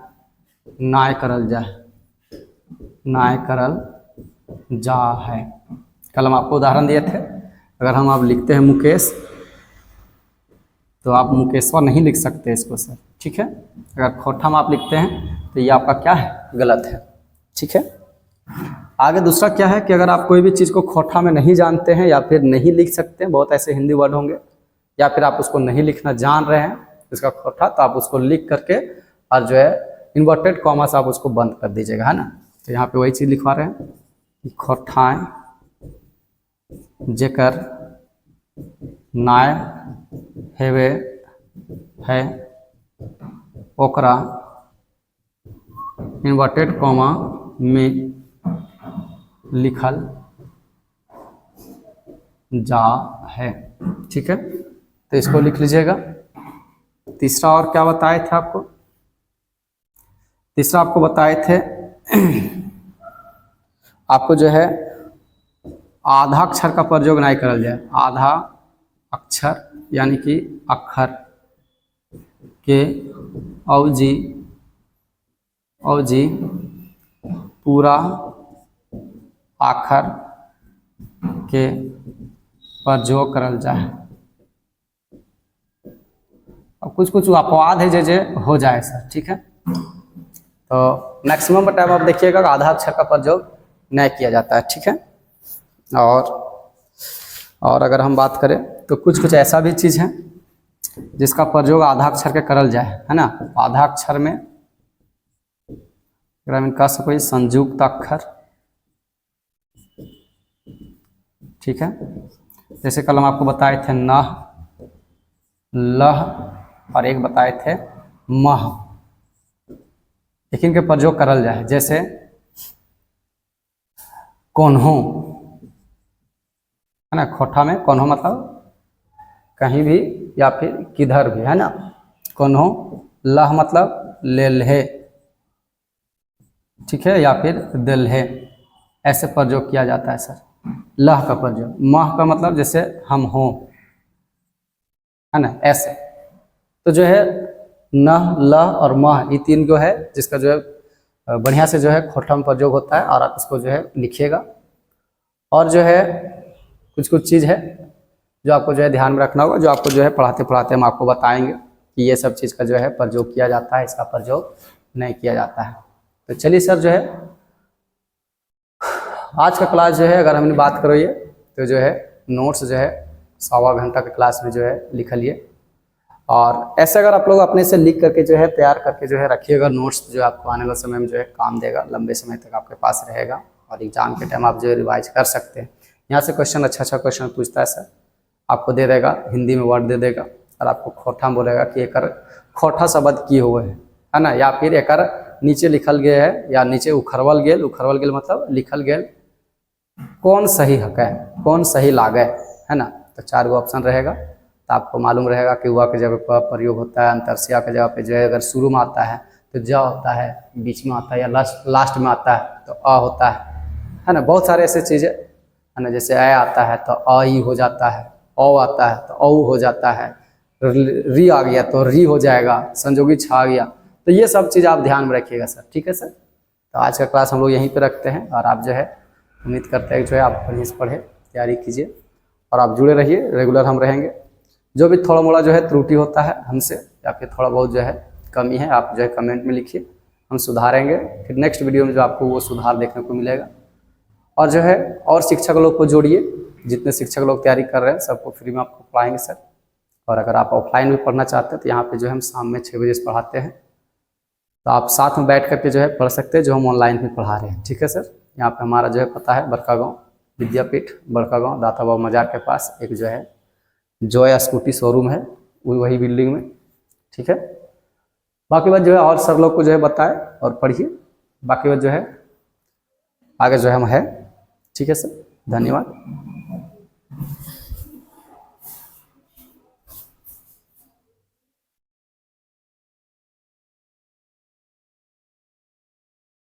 नाय करल जा, नाय करल जा है। कल हम आपको उदाहरण दिए थे, अगर हम आप लिखते हैं मुकेश तो आप मुकेशवा नहीं लिख सकते इसको सर, ठीक है। अगर खोठा में आप लिखते हैं तो ये आपका क्या है, गलत है, ठीक है। आगे दूसरा क्या है कि अगर आप कोई भी चीज़ को खोठा में नहीं जानते हैं या फिर नहीं लिख सकते हैं, बहुत ऐसे हिंदी वर्ड होंगे, या फिर आप उसको नहीं लिखना जान रहे हैं इसका खोठा, तो आप उसको लिख करके और जो है इन्वर्टेड कॉमा से आप उसको बंद कर दीजिएगा, है ना। तो यहाँ पे वही चीज़ लिखवा रहे हैं कि खोठाएँ जेकर नाय हेवे है ओकरा इन्वर्टेड कॉमा में लिखल जा है, ठीक है। तो इसको लिख लीजिएगा। तीसरा और क्या बताए थे आपको, तीसरा आपको बताए थे आपको जो है आधा अक्षर का प्रयोग नहीं करल जाए, आधा अक्षर यानी कि अक्षर के अवजी पूरा आखर के प्रयोग करल जाए। अब कुछ कुछ अपवाद है जे हो जाए सर, ठीक है। तो मैक्सिमम टाइम आप देखिएगा आधा अक्षर का प्रयोग नहीं किया जाता है, ठीक है। और अगर हम बात करें तो कुछ कुछ ऐसा भी चीज़ है जिसका प्रयोग आधा अक्षर के करल जाए, है ना। आधा अक्षर में कह सको संयुक्त अक्षर, ठीक है। जैसे कल हम आपको बताए थे न, लह और एक बताए थे मह, लेकिन के प्रयोग करल जाए। जैसे कोन्हो, है ना, खोठा में कोन्हो मतलब कहीं भी या फिर किधर भी, है ना। कोन्हो, लह मतलब ले ले, ठीक है, या फिर दिल्हे, ऐसे प्रयोग किया जाता है सर, लह का प्रयोग। मह का मतलब जैसे हम हो, है ना, ऐसे। तो जो है न, लह और मह, ये तीन जो है जिसका जो है बढ़िया से जो है खोठा में प्रयोग होता है, और आप इसको जो है लिखिएगा। और जो है कुछ कुछ चीज़ है जो आपको जो है ध्यान में रखना होगा, जो आपको जो है पढ़ाते पढ़ाते हम आपको बताएंगे कि ये सब चीज़ का जो है प्रयोग किया जाता है, इसका प्रयोग नहीं किया जाता है। तो चलिए सर, जो है आज का क्लास जो है अगर हमने बात करो ये, तो जो है नोट्स जो है 1.25 घंटा के क्लास में जो है लिख लिए। और ऐसे अगर आप लोग अपने से लिख करके जो है तैयार करके जो है रखिएगा नोट्स, जो आपको आने वाले समय में जो है काम देगा, लंबे समय तक आपके पास रहेगा, और एग्जाम के टाइम आप जो है रिवाइज कर सकते हैं। यहाँ से क्वेश्चन अच्छा क्वेश्चन पूछता है सर, आपको दे देगा हिंदी में वर्ड दे देगा, और आपको खोठा में बोलेगा कि एक खोठा शब्द की हुए है ना, या फिर एक नीचे लिखल गया है, या नीचे उखरवल गेल मतलब लिखल गेल कौन सही हक है, कौन सही लागे, है ना। तो 4 गो ऑप्शन रहेगा, तो आपको मालूम रहेगा कि हुआ के जगह पर प्रयोग होता है, अंतरसिया के जगह पे जो है अगर शुरू में आता है तो ज होता है, बीच में आता है या लास्ट में आता है तो अ होता है ना। बहुत सारे ऐसे चीज़ें है ना, जैसे अ आता है तो अ ई हो जाता है, औ आता है तो औ हो जाता है, री आ गया तो री हो जाएगा, संजोगी छ आ गया। तो ये सब चीज़ आप ध्यान में रखिएगा सर, ठीक है सर। तो आज का क्लास हम लोग यहीं पे रखते हैं, और आप जो है उम्मीद करते हैं जो है आप बढ़िया से पढ़े, तैयारी कीजिए, और आप जुड़े रहिए, रेगुलर हम रहेंगे। जो भी थोड़ा मोड़ा जो है त्रुटि होता है हमसे, या फिर थोड़ा बहुत जो है कमी है, आप जो है कमेंट में लिखिए, हम सुधारेंगे। फिर नेक्स्ट वीडियो में जो आपको वो सुधार देखने को मिलेगा। और जो है और शिक्षक लोग को जोड़िए, जितने शिक्षक लोग तैयारी कर रहे हैं सबको फ्री में आपको पढ़ाएंगे सर। और अगर आप ऑफलाइन भी पढ़ना चाहते हैं तो यहाँ पे जो है हम शाम में 6 बजे से पढ़ाते हैं, तो आप साथ में बैठ करके जो है पढ़ सकते हैं, जो हम ऑनलाइन भी पढ़ा रहे हैं, ठीक है सर। यहाँ पे हमारा जो है पता है बड़कागांव विद्यापीठ, बड़कागांव दाता बाबू मजार के पास एक जो है जॉय स्कूटी शोरूम है, वही बिल्डिंग में, ठीक है। बाकी बात जो है और सर लोग को जो है बताए और पढ़िए, बाकी बात जो है आगे जो है हम है, ठीक है सर। धन्यवाद।